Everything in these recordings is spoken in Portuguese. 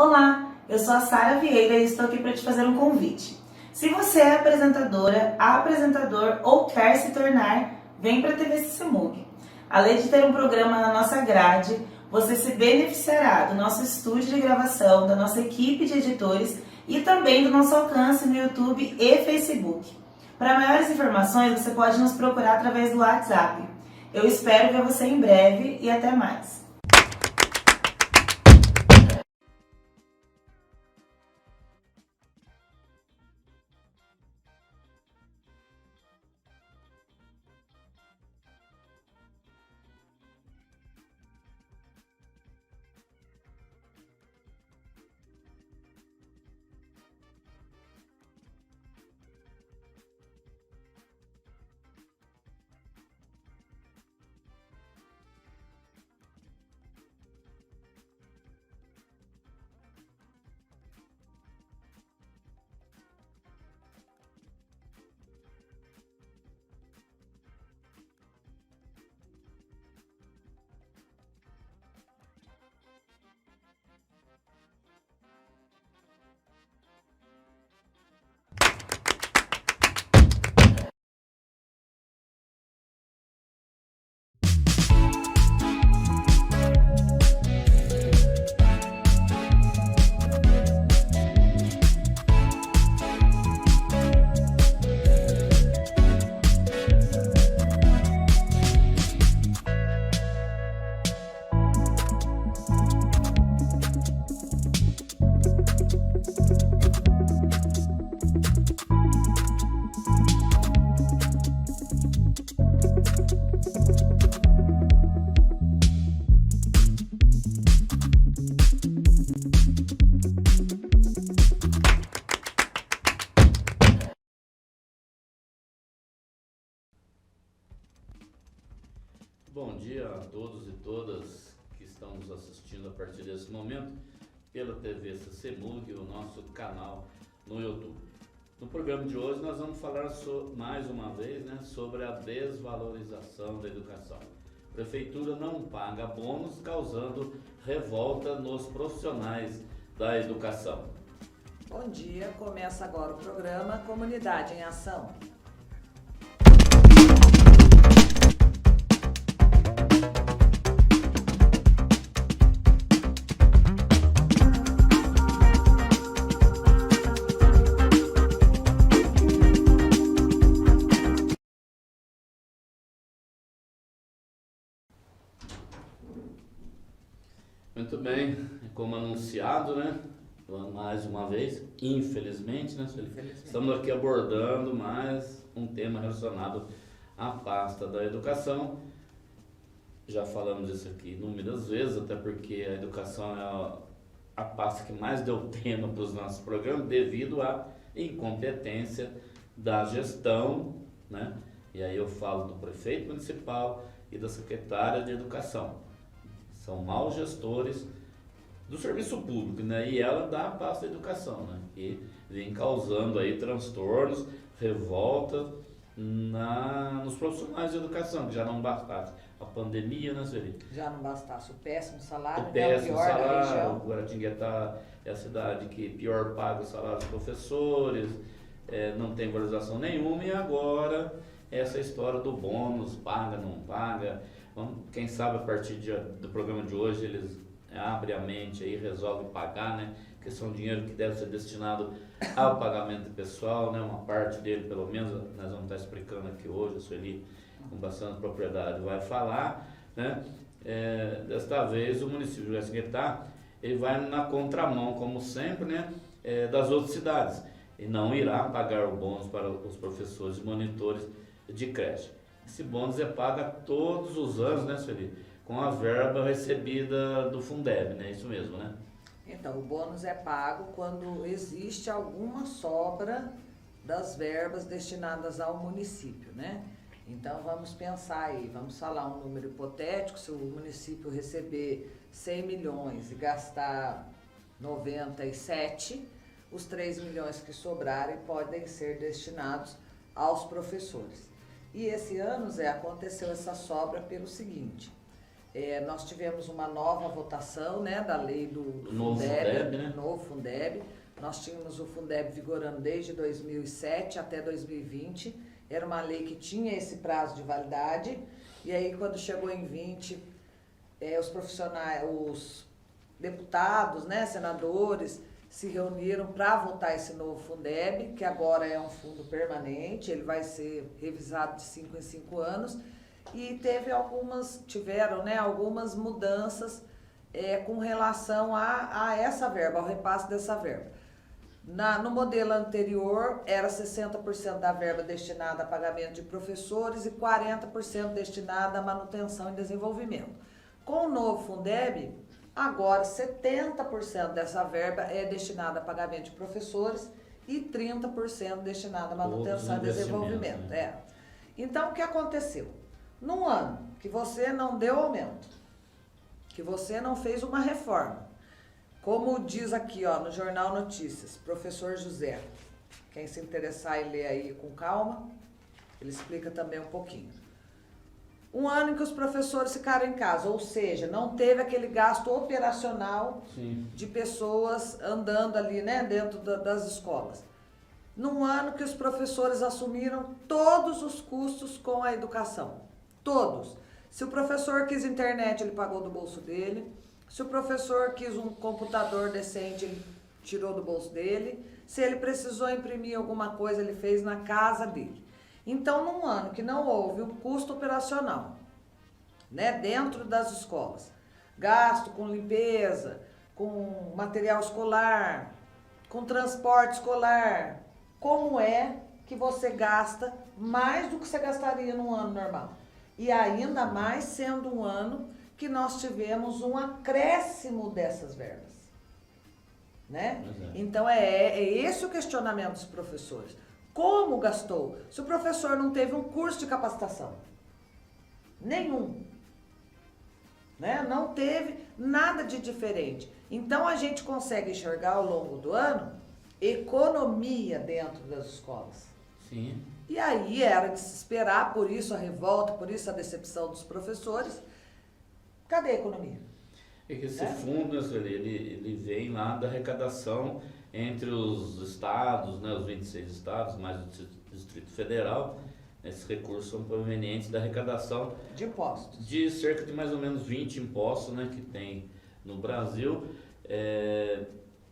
Olá, eu sou a Sara Vieira e estou aqui para te fazer um convite. Se você é apresentadora, apresentador ou quer se tornar, vem para a TV Cicemug. Além de ter um programa na nossa grade, você se beneficiará do nosso estúdio de gravação, da nossa equipe de editores e também do nosso alcance no YouTube e Facebook. Para maiores informações, você pode nos procurar através do WhatsApp. Eu espero ver você em breve e até mais. Bom dia a todos e todas que estão nos assistindo a partir desse momento pela TV Cicemug, o nosso canal no YouTube. No programa de hoje nós vamos falar mais uma vez, sobre a desvalorização da educação. A Prefeitura não paga bônus, causando revolta nos profissionais da educação. Bom dia, começa agora o programa Comunidade em Ação. Muito bem, como anunciado, mais uma vez, infelizmente, estamos aqui abordando mais um tema relacionado à pasta da educação. Já falamos isso aqui inúmeras vezes, até porque a educação é a pasta que mais deu tema para os nossos programas devido à incompetência da gestão, E aí eu falo do prefeito municipal e da secretária de educação. São maus gestores do serviço público, E ela dá a pasta da educação, Que vem causando aí transtornos, revolta nos profissionais de educação, que já não bastasse a pandemia, Sueli? Já não bastasse o péssimo salário, O péssimo pior salário, da região. Guaratinguetá é a cidade que pior paga o salário dos professores, não tem valorização nenhuma, e agora essa história do bônus, paga, não paga. Quem sabe a partir do programa de hoje eles abrem a mente e resolvem pagar, que são dinheiro que deve ser destinado ao pagamento pessoal, uma parte dele pelo menos, nós vamos estar explicando aqui hoje, a Sueli com bastante propriedade vai falar, desta vez o município de Guaratinguetá, ele vai na contramão, como sempre, das outras cidades, e não irá pagar o bônus para os professores e monitores de creche. Esse bônus é pago todos os anos, Sueli? Com a verba recebida do Fundeb, Isso mesmo, Então, o bônus é pago quando existe alguma sobra das verbas destinadas ao município, Então, vamos pensar aí, vamos falar um número hipotético, se o município receber 100 milhões e gastar 97, os 3 milhões que sobrarem podem ser destinados aos professores. E esse ano, Zé, aconteceu essa sobra pelo seguinte: Nós tivemos uma nova votação, né, da lei do Novo Fundeb, né? Novo Fundeb. Nós tínhamos o Fundeb vigorando desde 2007 até 2020. Era uma lei que tinha esse prazo de validade. E aí, quando chegou em 20, os profissionais, os deputados, né, senadores, se reuniram para votar esse novo Fundeb, que agora é um fundo permanente, ele vai ser revisado de 5 em 5 anos. E tiveram, né, algumas mudanças com relação a essa verba, ao repasse dessa verba. No modelo anterior, era 60% da verba destinada a pagamento de professores e 40% destinada à manutenção e desenvolvimento. Com o novo Fundeb, agora 70% dessa verba é destinada a pagamento de professores e 30% destinada à manutenção e desenvolvimento. Né? Então, o que aconteceu? Num ano que você não deu aumento, que você não fez uma reforma, como diz aqui no Jornal Notícias, professor José, quem se interessar e ler aí com calma, ele explica também um pouquinho. Um ano em que os professores ficaram em casa, ou seja, não teve aquele gasto operacional Sim. de pessoas andando ali, né, dentro das escolas. Num ano que os professores assumiram todos os custos com a educação. Todos. Se o professor quis internet, ele pagou do bolso dele. Se o professor quis um computador decente, ele tirou do bolso dele. Se ele precisou imprimir alguma coisa, ele fez na casa dele. Então, num ano que não houve um custo operacional, né, dentro das escolas, gasto com limpeza, com material escolar, com transporte escolar, como é que você gasta mais do que você gastaria num ano normal? E ainda mais sendo um ano que nós tivemos um acréscimo dessas verbas, né? Então é esse o questionamento dos professores. Como gastou? Se o professor não teve um curso de capacitação, nenhum, né? Não teve nada de diferente. Então a gente consegue enxergar ao longo do ano economia dentro das escolas. Sim. E aí era de se esperar, por isso a revolta, por isso a decepção dos professores. Cadê a economia? É que esse fundo, ele vem lá da arrecadação entre os estados, né, os 26 estados, mais o Distrito Federal. Esses recursos são provenientes da arrecadação de impostos. De cerca de mais ou menos 20 impostos, né, que tem no Brasil.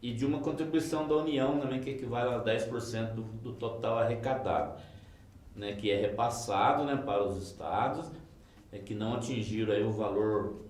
E de uma contribuição da União também, que equivale a 10% do total arrecadado, né, que é repassado, né, para os estados, que não atingiram aí o valor,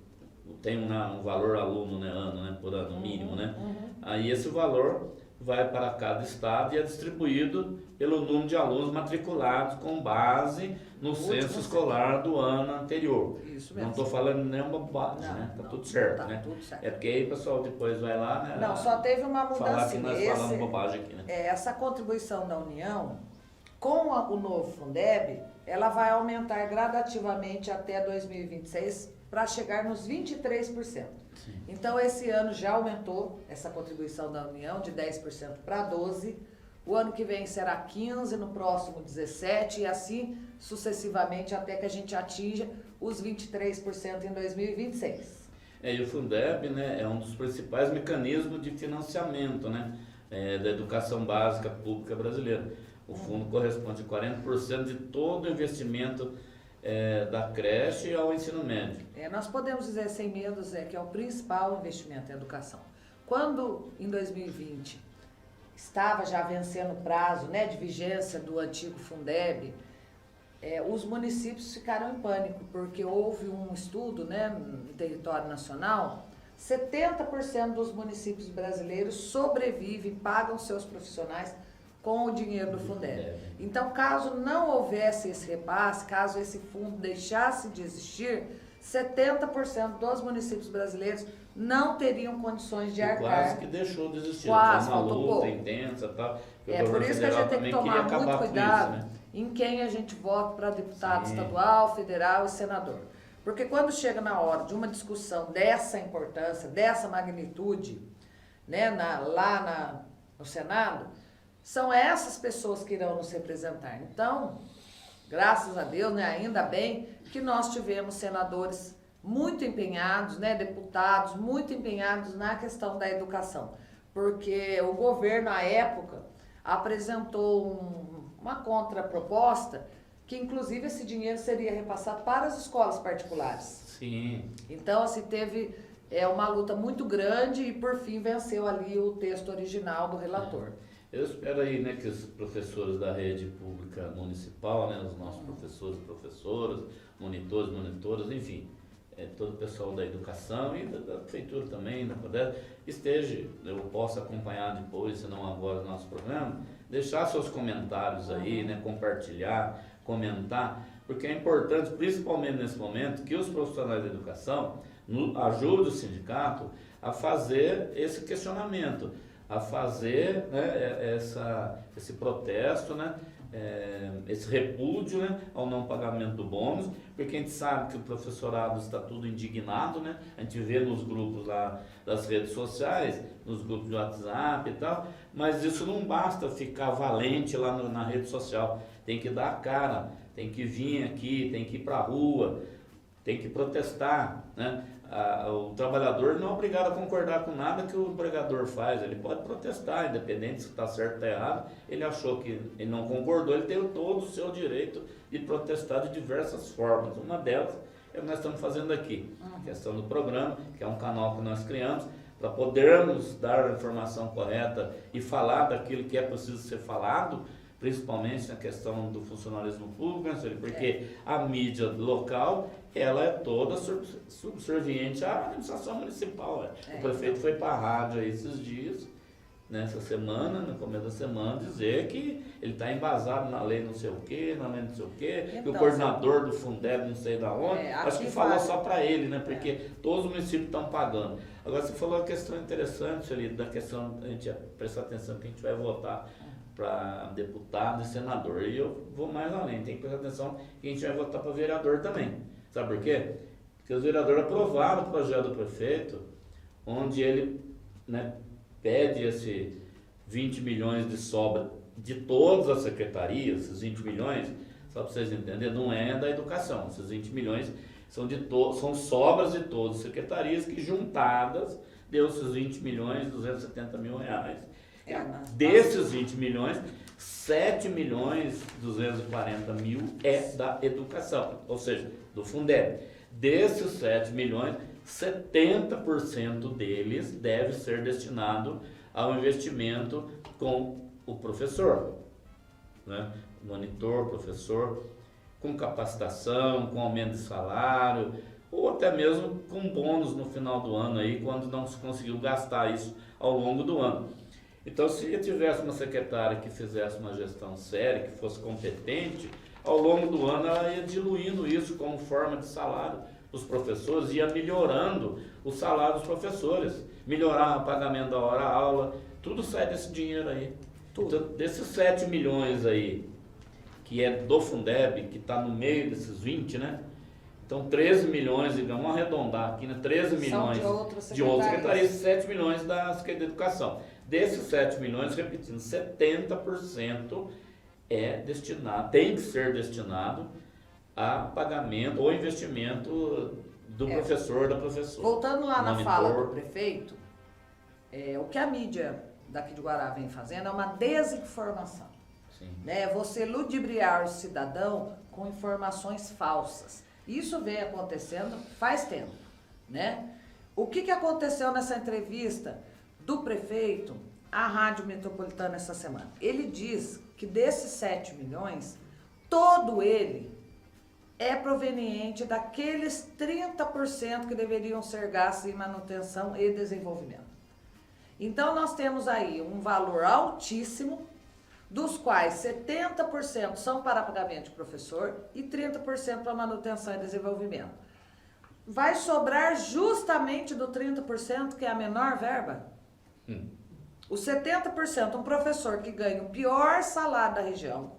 tem um valor aluno, né, ano, né, por ano mínimo, né? Aí esse valor vai para cada estado e é distribuído pelo número de alunos matriculados com base no censo escolar do ano anterior. Isso mesmo. Não estou falando nenhuma bobagem, né? Tá tudo certo, tá né? tudo certo. É porque aí o pessoal depois vai lá, né? Não, só teve uma mudança. Falar que nós falamos bobagem aqui, né? Essa contribuição da União, com o novo Fundeb, ela vai aumentar gradativamente até 2026 para chegar nos 23%. Sim. Então, esse ano já aumentou essa contribuição da União de 10% para 12%. O ano que vem será 15%, no próximo 17% e assim sucessivamente até que a gente atinja os 23% em 2026. E o Fundeb, né, é um dos principais mecanismos de financiamento, né, da educação básica pública brasileira. O fundo corresponde a 40% de todo o investimento da creche ao ensino médio. Nós podemos dizer sem medos que é o principal investimento em educação. Quando em 2020 estava já vencendo o prazo, né, de vigência do antigo Fundeb, os municípios ficaram em pânico, porque houve um estudo, né, no território nacional, 70% dos municípios brasileiros sobrevivem, pagam seus profissionais com o dinheiro do Fundeb. Então, caso não houvesse esse repasse, caso esse fundo deixasse de existir, 70% dos municípios brasileiros não teriam condições de arcar. Quase que deixou de existir. Quase, uma faltou luta pouco. Intensa e tal. Por isso que a gente tem que tomar muito cuidado, isso, né? em quem a gente vota para deputado Sim. estadual, federal e senador. Porque quando chega na hora de uma discussão dessa importância, dessa magnitude, né, no Senado, são essas pessoas que irão nos representar. Então, graças a Deus, né, ainda bem que nós tivemos senadores muito empenhados, né, deputados, muito empenhados na questão da educação, porque o governo, à época, apresentou uma contraproposta que, inclusive, esse dinheiro seria repassado para as escolas particulares. Sim. Então, assim, teve uma luta muito grande e, por fim, venceu ali o texto original do relator. Eu espero aí, né, que os professores da rede pública municipal, né, os nossos professores e professoras, monitores, monitoras, enfim, todo o pessoal da educação e da prefeitura também, da Prodesp, esteja, eu posso acompanhar depois, se não agora, no nosso programa, deixar seus comentários aí, né, compartilhar, comentar, porque é importante, principalmente nesse momento, que os profissionais da educação ajudem o sindicato a fazer esse questionamento, a fazer, né, esse protesto, né, esse repúdio, né, ao não pagamento do bônus, porque a gente sabe que o professorado está tudo indignado, né, a gente vê nos grupos lá das redes sociais, nos grupos de WhatsApp e tal, mas isso não basta ficar valente lá na rede social, tem que dar a cara, tem que vir aqui, tem que ir para a rua, tem que protestar, né? O trabalhador não é obrigado a concordar com nada que o empregador faz, ele pode protestar, independente se está certo ou está errado, ele achou que ele não concordou, ele tem todo o seu direito de protestar de diversas formas. Uma delas é o que nós estamos fazendo aqui, a questão do programa, que é um canal que nós criamos, para podermos dar a informação correta e falar daquilo que é preciso ser falado, principalmente na questão do funcionalismo público, porque a mídia local, ela é toda subserviente à administração municipal. O prefeito foi para a rádio aí esses dias, nessa semana, no começo da semana, dizer que ele está embasado na lei não sei o quê, na lei não sei o quê, então, que o coordenador do Fundeb não sei da onde, acho que falou só para ele, né, porque todos os municípios estão pagando. Agora você falou uma questão interessante ali, da questão, a gente prestar atenção que a gente vai votar para deputado e senador. E eu vou mais além, tem que prestar atenção que a gente vai votar para vereador também. Sabe por quê? Porque os vereadores aprovaram o projeto do prefeito, onde ele, né, pede esse 20 milhões de sobra de todas as secretarias, esses 20 milhões, só para vocês entenderem, não é da educação, esses 20 milhões são sobras de todas as secretarias que juntadas deu esses 20 milhões e 270 mil reais. Desses 20 milhões, 7 milhões e 240 mil é da educação, ou seja, do Fundeb. Desses 7 milhões, 70% deles deve ser destinado ao investimento com o professor, né? Monitor, professor, com capacitação, com aumento de salário, ou até mesmo com bônus no final do ano, aí, quando não se conseguiu gastar isso ao longo do ano. Então, se tivesse uma secretária que fizesse uma gestão séria, que fosse competente, ao longo do ano ela ia diluindo isso como forma de salário dos professores, ia melhorando o salário dos professores, melhorar o pagamento da hora-aula, tudo sai desse dinheiro aí. Então, desses 7 milhões aí, que é do Fundeb, que está no meio desses 20, né? Então, 13 milhões, digamos, vamos arredondar aqui, né? 13 milhões de outras secretarias, 7 milhões da Secretaria de Educação. Desses 7 milhões, repetindo, 70% tem que ser destinado a pagamento ou investimento do professor, da professora. Voltando lá na fala do prefeito, o que a mídia daqui de Guará vem fazendo é uma desinformação. Sim. Né? Você ludibriar o cidadão com informações falsas. Isso vem acontecendo faz tempo, né? O que aconteceu nessa entrevista do prefeito à Rádio Metropolitana essa semana? Ele diz que desses 7 milhões, todo ele é proveniente daqueles 30% que deveriam ser gastos em manutenção e desenvolvimento. Então, nós temos aí um valor altíssimo, dos quais 70% são para pagamento de professor e 30% para manutenção e desenvolvimento. Vai sobrar justamente do 30%, que é a menor verba? Os 70%, um professor que ganha o pior salário da região,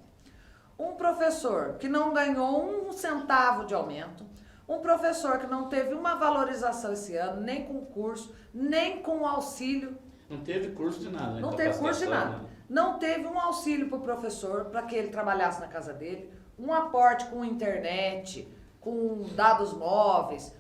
um professor que não ganhou 1 centavo de aumento, um professor que não teve uma valorização esse ano, nem com curso, nem com auxílio. Não teve curso de nada, né? Não teve curso de nada. Não teve um auxílio para o professor, para que ele trabalhasse na casa dele, um aporte com internet, com dados móveis,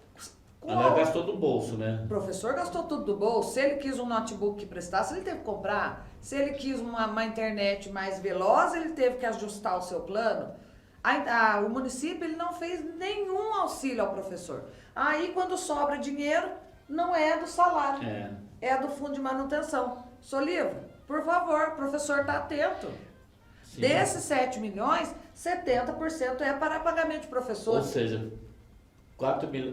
Ela gastou do bolso, né? O professor gastou tudo do bolso. Se ele quis um notebook que prestasse, ele teve que comprar. Se ele quis uma internet mais veloz, ele teve que ajustar o seu plano. O município ele não fez nenhum auxílio ao professor. Aí, quando sobra dinheiro, não é do salário, é do fundo de manutenção. Soliva, por favor, o professor está atento. Sim. Desses 7 milhões, 70% é para pagamento de professor. Ou seja,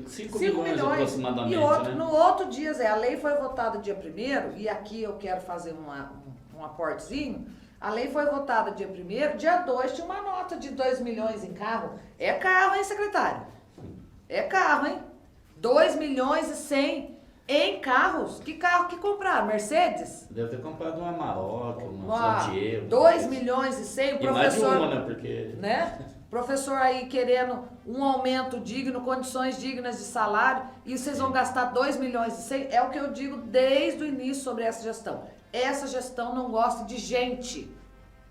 5 milhões aproximadamente. E outro, né? No outro dia, a lei foi votada dia 1º, e aqui eu quero fazer um aportezinho. A lei foi votada dia 1º, dia 2 tinha uma nota de 2 milhões em carro. É carro, hein, secretário? É carro, hein? 2 milhões e 100 em carros. Que carro que compraram? Mercedes? Deve ter comprado uma Amarok, uma Frontier. 2 milhões e 100, o professor... E mais de uma, né? Porque... Né? Professor aí querendo um aumento digno, condições dignas de salário, e vocês vão gastar 2 milhões e 100. É o que eu digo desde o início sobre essa gestão. Essa gestão não gosta de gente.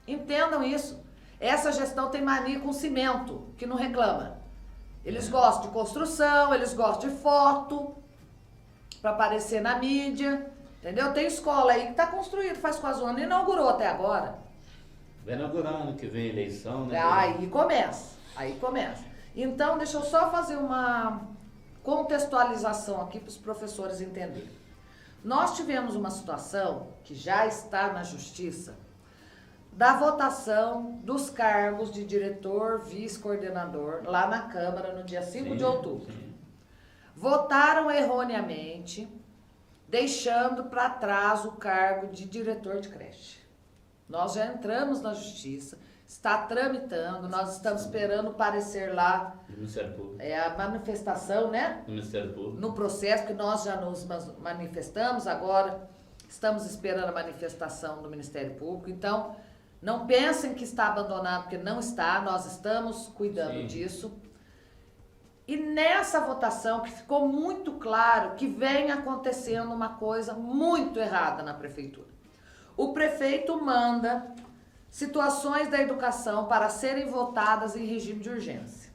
Entendam isso. Essa gestão tem mania com cimento, que não reclama. Eles gostam de construção, eles gostam de foto, para aparecer na mídia, entendeu? Tem escola aí que está construída, faz quase um ano, inaugurou até agora. Vai inaugurar ano que vem eleição, né? Aí começa. Então, deixa eu só fazer uma contextualização aqui para os professores entenderem. Nós tivemos uma situação que já está na justiça, da votação dos cargos de diretor, vice-coordenador, lá na Câmara, no dia 5 de outubro. Sim. Votaram erroneamente, deixando para trás o cargo de diretor de creche. Nós já entramos na justiça, está tramitando, nós estamos esperando o parecer lá. Do Ministério Público. É a manifestação, né? Do Ministério Público. No processo, que nós já nos manifestamos, agora estamos esperando a manifestação do Ministério Público. Então, não pensem que está abandonado, porque não está, nós estamos cuidando disso. E nessa votação, que ficou muito claro que vem acontecendo uma coisa muito errada na prefeitura. O prefeito manda situações da educação para serem votadas em regime de urgência,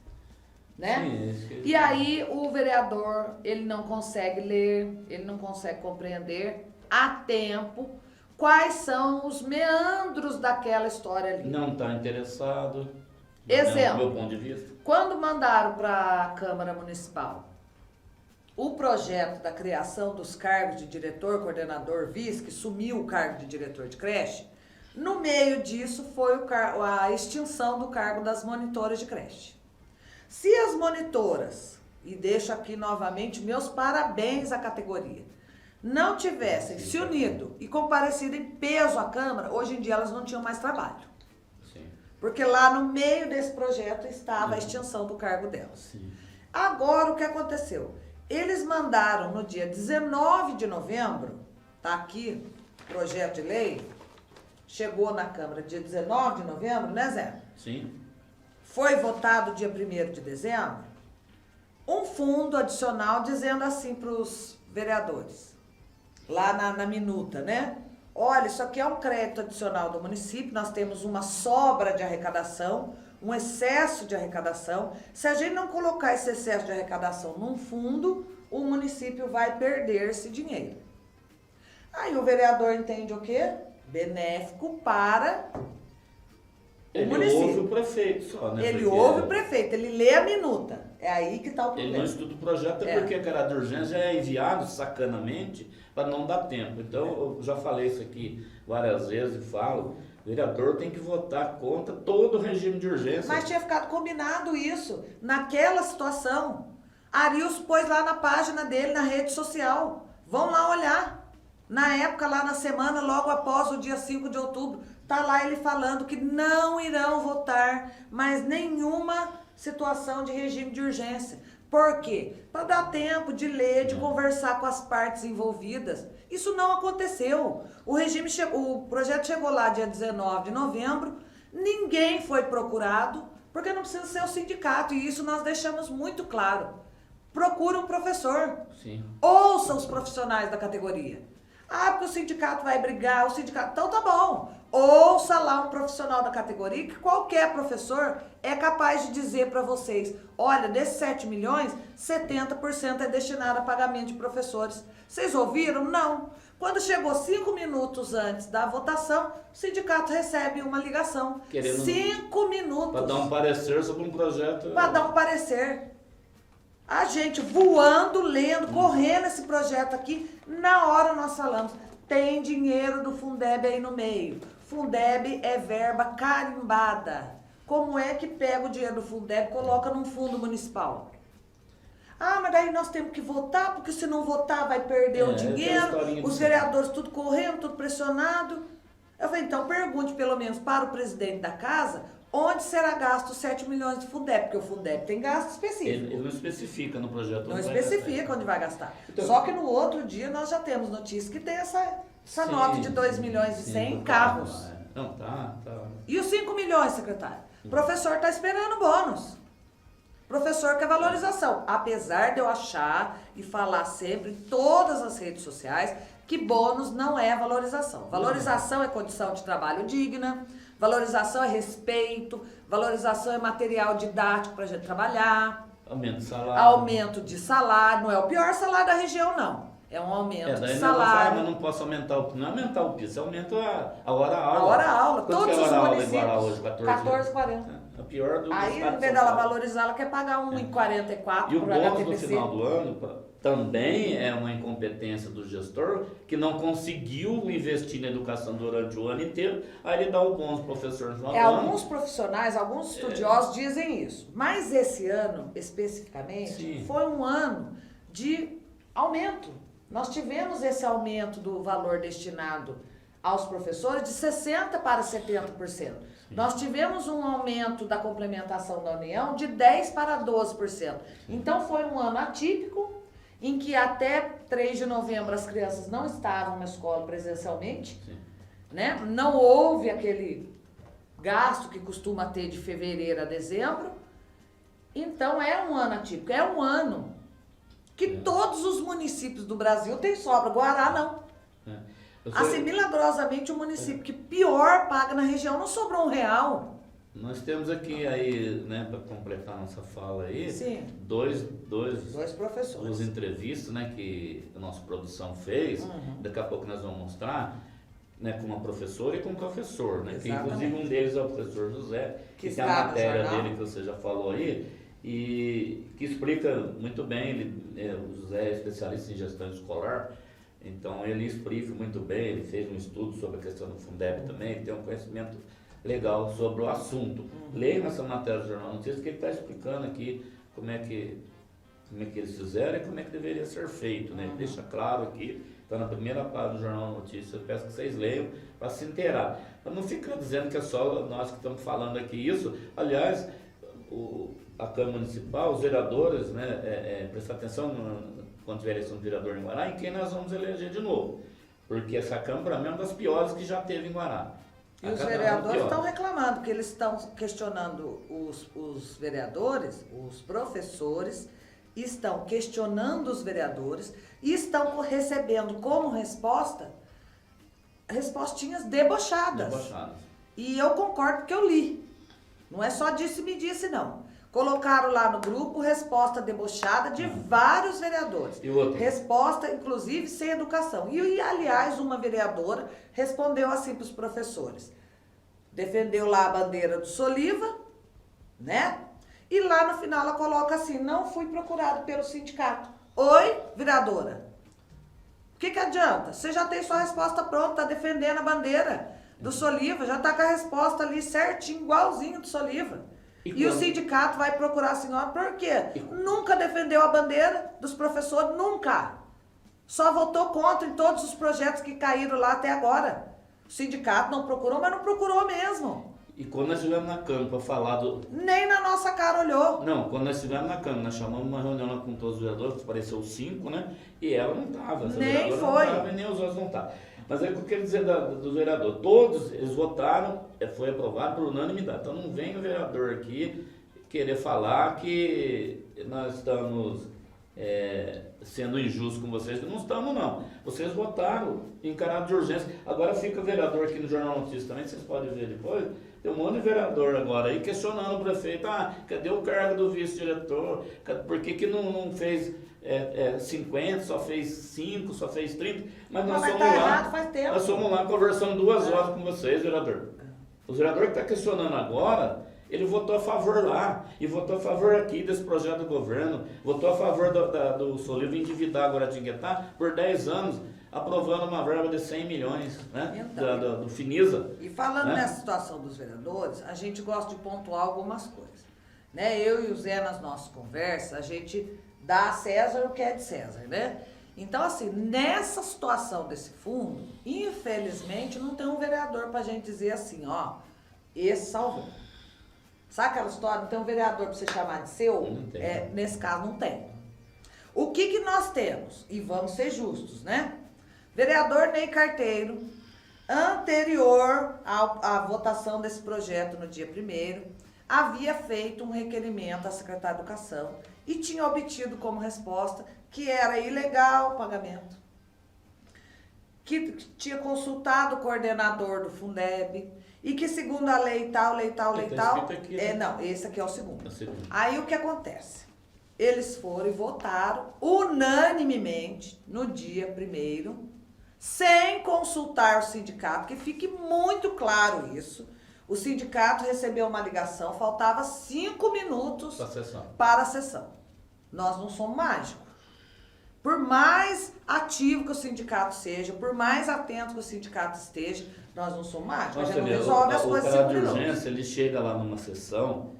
né? Sim, e aí o vereador, ele não consegue ler, ele não consegue compreender a tempo quais são os meandros daquela história ali. Não está interessado. Exemplo, do meu ponto de vista. Quando mandaram para a Câmara Municipal o projeto da criação dos cargos de diretor, coordenador, vice, que sumiu o cargo de diretor de creche, no meio disso foi a extinção do cargo das monitoras de creche. Se as monitoras, e deixo aqui novamente meus parabéns à categoria, não tivessem se unido e comparecido em peso à Câmara, hoje em dia elas não tinham mais trabalho. Sim. Porque lá no meio desse projeto estava a extinção do cargo delas. Sim. Agora, o que aconteceu? Eles mandaram no dia 19 de novembro, tá aqui, projeto de lei, chegou na Câmara dia 19 de novembro, né, Zé? Sim. Foi votado dia 1º de dezembro, um fundo adicional dizendo assim para os vereadores, lá na minuta, né? Olha, isso aqui é um crédito adicional do município, nós temos uma sobra de arrecadação, um excesso de arrecadação. Se a gente não colocar esse excesso de arrecadação num fundo, o município vai perder esse dinheiro. Aí o vereador entende o quê? Benéfico para o município. Ele ouve o prefeito só, né? Ele ouve o prefeito, ele lê a minuta. É aí que está o problema. Ele não estuda o projeto porque a caráter de urgência é enviado sacanamente para não dar tempo. Então, eu já falei isso aqui várias vezes e falo, o vereador tem que votar contra todo o regime de urgência. Mas tinha ficado combinado isso, naquela situação. Arilson pôs lá na página dele, na rede social. Vão lá olhar. Na época, lá na semana, logo após o dia 5 de outubro, tá lá ele falando que não irão votar mais nenhuma situação de regime de urgência. Por quê? Para dar tempo de ler, de conversar com as partes envolvidas. Isso não aconteceu. O projeto chegou lá dia 19 de novembro, ninguém foi procurado, porque não precisa ser o sindicato, e isso nós deixamos muito claro. Procura um professor. Sim. Ouça os profissionais da categoria. Ah, porque o sindicato vai brigar, então tá bom. Ouça lá um profissional da categoria, que qualquer professor é capaz de dizer para vocês, olha, desses 7 milhões, 70% é destinado a pagamento de professores. Vocês ouviram? Não. Quando chegou 5 minutos antes da votação, o sindicato recebe uma ligação. 5 minutos. Para dar um parecer sobre um projeto. Para dar um parecer. A gente voando, lendo, correndo esse projeto aqui, na hora nós falamos, tem dinheiro do Fundeb aí no meio. Fundeb é verba carimbada. Como é que pega o dinheiro do Fundeb e coloca num fundo municipal? Ah, mas daí nós temos que votar, porque se não votar vai perder o dinheiro, os vereadores tudo correndo, tudo pressionado. Eu falei, então pergunte pelo menos para o presidente da casa, onde será gasto os 7 milhões de Fundeb, porque o Fundeb tem gasto específico. Ele não especifica no projeto. Não especifica onde vai gastar. Então, só que no outro dia nós já temos notícia que tem essa nota de 2 milhões e 100 em carros. Não, tá. E os 5 milhões, secretário? O professor está esperando bônus. Professor quer valorização. Apesar de eu achar e falar sempre em todas as redes sociais que bônus não é valorização. Valorização é condição de trabalho digna, valorização é respeito, valorização é material didático para a gente trabalhar. Aumento de salário. Aumento de salário. Não é o pior salário da região, não. É um aumento de salário. Mas não posso aumentar o piso. Não é aumentar o piso, é aumento a hora-aula. A hora-aula. Quanto Todos que os a hora-aula municípios. igual hoje? 14,40. A pior do Aí, em vez dela valorizar, ela quer pagar 1,44 E o para bônus no HTPC. final do ano também é uma incompetência do gestor que não conseguiu investir na educação durante o ano inteiro, aí ele dá o bônus pro professor no final do ano. Alguns profissionais, alguns estudiosos dizem isso. Mas esse ano, especificamente, foi um ano de aumento. Nós tivemos esse aumento do valor destinado aos professores de 60% para 70%. Nós tivemos um aumento da complementação da União de 10% para 12%. Então foi um ano atípico, em que até 3 de novembro as crianças não estavam na escola presencialmente, né? Não houve aquele gasto que costuma ter de fevereiro a dezembro. Então é um ano atípico, é um ano que todos os municípios do Brasil têm sobra. Guará não. Assim, milagrosamente o município que pior paga na região não sobrou R$1. Nós temos aqui aí, né, para completar nossa fala aí, Sim. dois professores. Duas entrevistas, né, que a nossa produção fez. Daqui a pouco nós vamos mostrar, né, com uma professora e com um professor, né, que inclusive um deles é o professor José, que tem a matéria dele que você já falou aí, e que explica muito bem. O José é especialista em gestão escolar, então ele explica muito bem, ele fez um estudo sobre a questão do Fundeb também, ele tem um conhecimento legal sobre o assunto. Leia nessa matéria do Jornal Notícias que ele está explicando aqui como é que eles fizeram e como é que deveria ser feito, né? Deixa claro aqui, está na primeira página do Jornal Notícias, eu peço que vocês leiam para se inteirar. Para não ficar dizendo que é só nós que estamos falando aqui isso. Aliás, a Câmara Municipal, os vereadores, né, prestar atenção quando tiver eleição de vereador em Guará, em quem nós vamos eleger de novo. Porque essa Câmara, para mim, é uma das piores que já teve em Guará. E os vereadores estão reclamando, porque eles estão questionando os vereadores, os professores, estão questionando os vereadores e estão recebendo como resposta respostinhas debochadas. E eu concordo porque eu li. Não é só disse-me disse, não. Colocaram lá no grupo resposta debochada de vários vereadores. E outro? Resposta, inclusive, sem educação. E, aliás, uma vereadora respondeu assim para os professores. Defendeu lá a bandeira do Soliva, né? E lá no final ela coloca assim, não fui procurado pelo sindicato. Oi, vereadora. O que adianta? Você já tem sua resposta pronta, tá defendendo a bandeira do Soliva, já tá com a resposta ali certinho, igualzinho do Soliva. E o sindicato vai procurar a senhora por quê? Nunca defendeu a bandeira dos professores, nunca. Só votou contra em todos os projetos que caíram lá até agora. O sindicato não procurou, mas não procurou mesmo. E quando nós estivemos na Câmara para falar do... Nem na nossa cara olhou. Não, quando nós estivemos na Câmara, nós chamamos uma reunião lá com todos os vereadores, que apareceu 5, né? E ela não estava. Nem foi. Não tava, e nem os outros não estavam. Mas é o que eu quero dizer dos vereadores. Todos eles votaram, foi aprovado por unanimidade. Então não vem o vereador aqui querer falar que nós estamos sendo injusto com vocês, não estamos não. Vocês votaram em caráter de urgência. Agora fica vereador aqui no Jornal Notícias também, vocês podem ver depois. Tem um monte de vereador agora aí questionando o prefeito, cadê o cargo do vice-diretor? Por que não fez 50, só fez 5, só fez 30? Mas nós somos lá, errado faz tempo. Nós somos lá conversando 2 horas com vocês, vereador. O vereador que está questionando agora, ele votou a favor lá, e votou a favor aqui desse projeto do governo, votou a favor do Solivo endividar agora Tinguetá por 10 anos, aprovando uma verba de 100 milhões, né? Então, do Finisa. E falando né? nessa situação dos vereadores, a gente gosta de pontuar algumas coisas. Né? Eu e o Zé, nas nossas conversas, a gente dá a César o que é de César, né? Então, assim, nessa situação desse fundo, infelizmente, não tem um vereador pra gente dizer assim, ó, esse salvou. Sabe aquela história? Não tem um vereador pra você chamar de seu? Não tem. Nesse caso, não tem. O que nós temos? E vamos ser justos, né? Vereador Ney Carteiro, anterior à votação desse projeto no dia 1º, havia feito um requerimento à Secretaria de Educação e tinha obtido como resposta que era ilegal o pagamento, que tinha consultado o coordenador do Fundeb e que segundo a lei tal, Aqui, né? não, esse aqui é o segundo. Segundo. Aí o que acontece? Eles foram e votaram unanimemente no dia 1º, sem consultar o sindicato, que fique muito claro isso. O sindicato recebeu uma ligação, faltava 5 minutos para a sessão. Nós não somos mágicos. Por mais ativo que o sindicato seja, por mais atento que o sindicato esteja, nós não somos mágicos. A gente não resolve as coisas em 5 minutos. O de urgência, ele chega lá numa sessão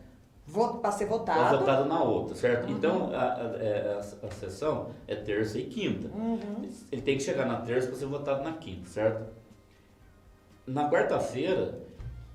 para ser é votado. votado na outra, certo? Uhum. Então, a sessão é terça e quinta. Uhum. Ele tem que chegar na terça para ser votado na quinta, certo? Na quarta-feira,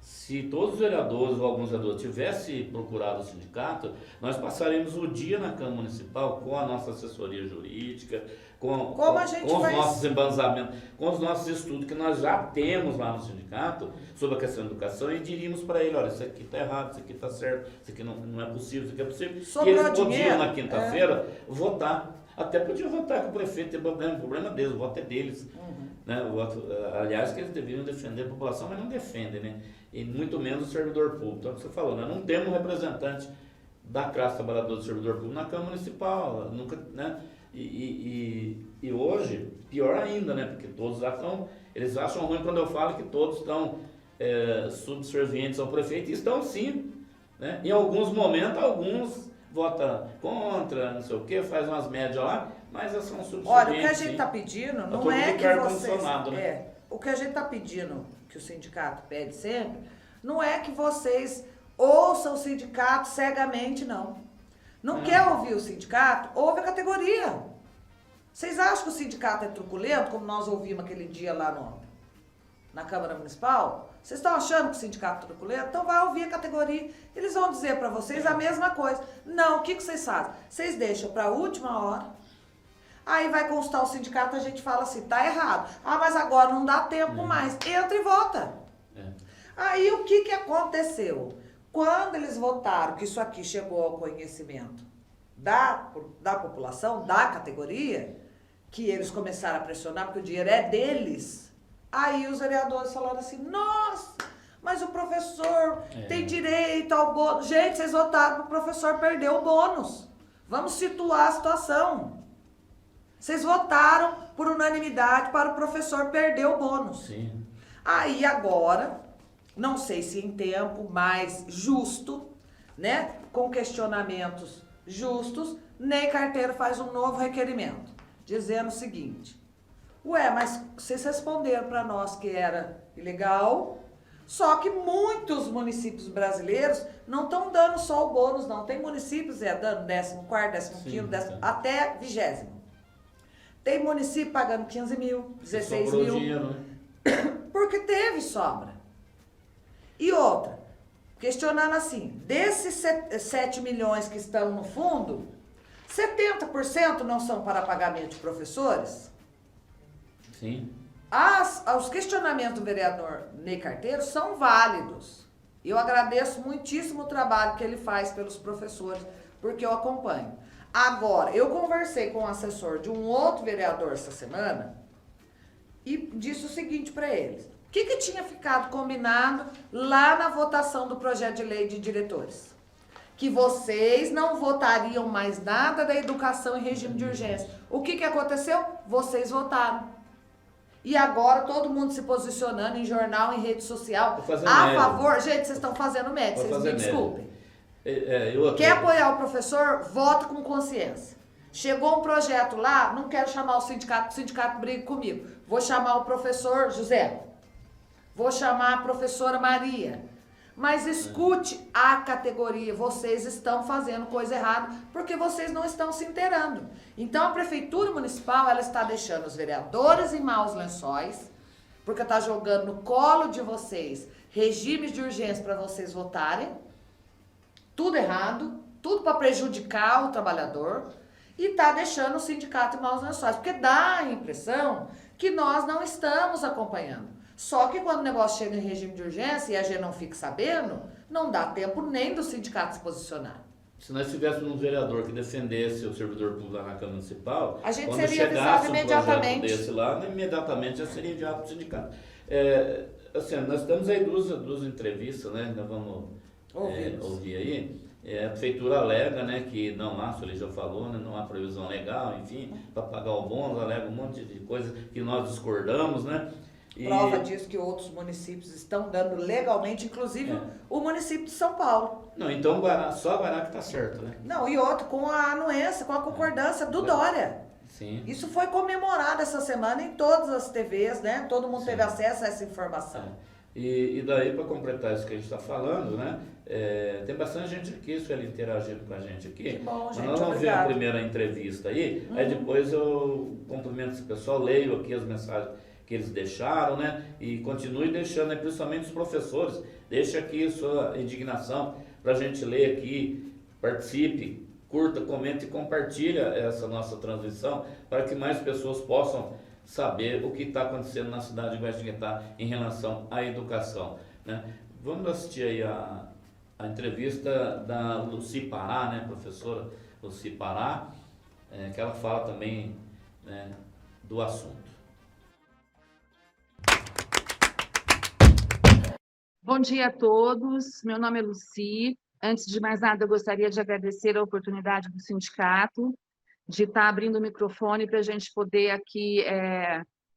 se todos os vereadores ou alguns vereadores tivessem procurado o sindicato, nós passaremos o dia na Câmara Municipal com a nossa assessoria jurídica, com os nossos embasamentos, com os nossos estudos que nós já temos lá no sindicato sobre a questão da educação e diríamos para ele, olha, isso aqui está errado, isso aqui está certo, isso aqui não é possível, isso aqui é possível. Sobrou e eles podiam dinheiro, na quinta-feira votar. Até podia votar com o prefeito, tem problema, o problema deles, o voto é deles. Uhum. Né? O voto, aliás, que eles deveriam defender a população, mas não defendem, né? E muito menos o servidor público. Então, o que você falou, nós não temos um representante da classe trabalhadora do servidor público na Câmara Municipal, nunca, né? E hoje, pior ainda, né? Porque todos eles acham ruim quando eu falo que todos estão subservientes ao prefeito, e estão sim, né? Em alguns momentos, alguns votam contra, não sei o que, faz umas médias lá, mas elas são subservientes. Olha, o que a gente está pedindo não é que vocês... Né? O que a gente está pedindo, que o sindicato pede sempre, não é que vocês ouçam o sindicato cegamente, não. Não quer ouvir o sindicato? Ouve a categoria. Vocês acham que o sindicato é truculento, como nós ouvimos aquele dia lá na Câmara Municipal? Vocês estão achando que o sindicato é truculento? Então vai ouvir a categoria. Eles vão dizer para vocês a mesma coisa. Não, o que vocês fazem? Vocês deixam para a última hora. Aí vai consultar o sindicato, a gente fala assim, tá errado. Mas agora não dá tempo mais. Entra e vota. Aí o que aconteceu? Quando eles votaram que isso aqui chegou ao conhecimento da população, da categoria, que eles começaram a pressionar, porque o dinheiro é deles, aí os vereadores falaram assim, nossa, mas o professor tem direito ao bônus. Gente, vocês votaram para o professor perder o bônus. Vamos situar a situação. Vocês votaram por unanimidade para o professor perder o bônus. Sim. Aí agora, não sei se em tempo mais justo, né, com questionamentos justos, Ney Carteiro faz um novo requerimento, dizendo o seguinte, mas vocês responderam para nós que era ilegal, só que muitos municípios brasileiros não estão dando só o bônus, não. Tem municípios dando 14º, 15º, até 20º. Tem município pagando 15 mil, 16 mil. Dinheiro, né? Porque teve sobra. E outra, questionando assim, desses 7 milhões que estão no fundo, 70% não são para pagamento de professores? Sim. Os questionamentos do vereador Ney Carteiro são válidos. Eu agradeço muitíssimo o trabalho que ele faz pelos professores, porque eu acompanho. Agora, eu conversei com o assessor de um outro vereador essa semana e disse o seguinte para eles. O que tinha ficado combinado lá na votação do projeto de lei de diretores? Que vocês não votariam mais nada da educação em regime de urgência. O que aconteceu? Vocês votaram. E agora todo mundo se posicionando em jornal, em rede social, a favor. Gente, vocês estão fazendo média, vocês me desculpem. Quer apoiar o professor? Vota com consciência. Chegou um projeto lá, não quero chamar o sindicato briga comigo. Vou chamar o professor José. Vou chamar a professora Maria. Mas escute a categoria, vocês estão fazendo coisa errada porque vocês não estão se inteirando. Então a prefeitura municipal, ela está deixando os vereadores em maus lençóis, porque está jogando no colo de vocês regimes de urgência para vocês votarem, tudo errado, tudo para prejudicar o trabalhador, e está deixando o sindicato em maus lençóis, porque dá a impressão que nós não estamos acompanhando. Só que quando o negócio chega em regime de urgência e a gente não fica sabendo, não dá tempo nem do sindicato se posicionar. Se nós tivéssemos um vereador que defendesse o servidor público lá na Câmara Municipal, a gente quando seria chegasse imediatamente. Um projeto desse lá, imediatamente já seria enviado para o sindicato. Assim, nós temos aí duas entrevistas, né? Nós vamos ouvir aí. A prefeitura alega, né, que não há, o senhor já falou, né, não há previsão legal, enfim, para pagar o bônus, alega um monte de coisa que nós discordamos, né? Prova disso que outros municípios estão dando legalmente, inclusive o município de São Paulo. Não, então só Guará que está certo, né? Não, e outro com a anuência, com a concordância do Dória. Sim. Isso foi comemorado essa semana em todas as TVs, né? Todo mundo teve acesso a essa informação. E daí, para completar isso que a gente está falando, né? Tem bastante gente aqui, Sueli, interagindo com a gente aqui. Que bom, gente, mas nós vamos ver a primeira entrevista aí, aí depois eu cumprimento esse pessoal, leio aqui as mensagens que eles deixaram, né? E continue deixando, né? Principalmente os professores, deixa aqui sua indignação para a gente ler aqui, participe, curta, comente e compartilha essa nossa transmissão para que mais pessoas possam saber o que está acontecendo na cidade de Guaratinguetá em relação à educação, né? Vamos assistir aí a entrevista da Luci Pará, né? Professora Luci Pará, que ela fala também, né, do assunto. Bom dia a todos, meu nome é Luci. Antes de mais nada, eu gostaria de agradecer a oportunidade do sindicato de estar abrindo o microfone para a gente poder aqui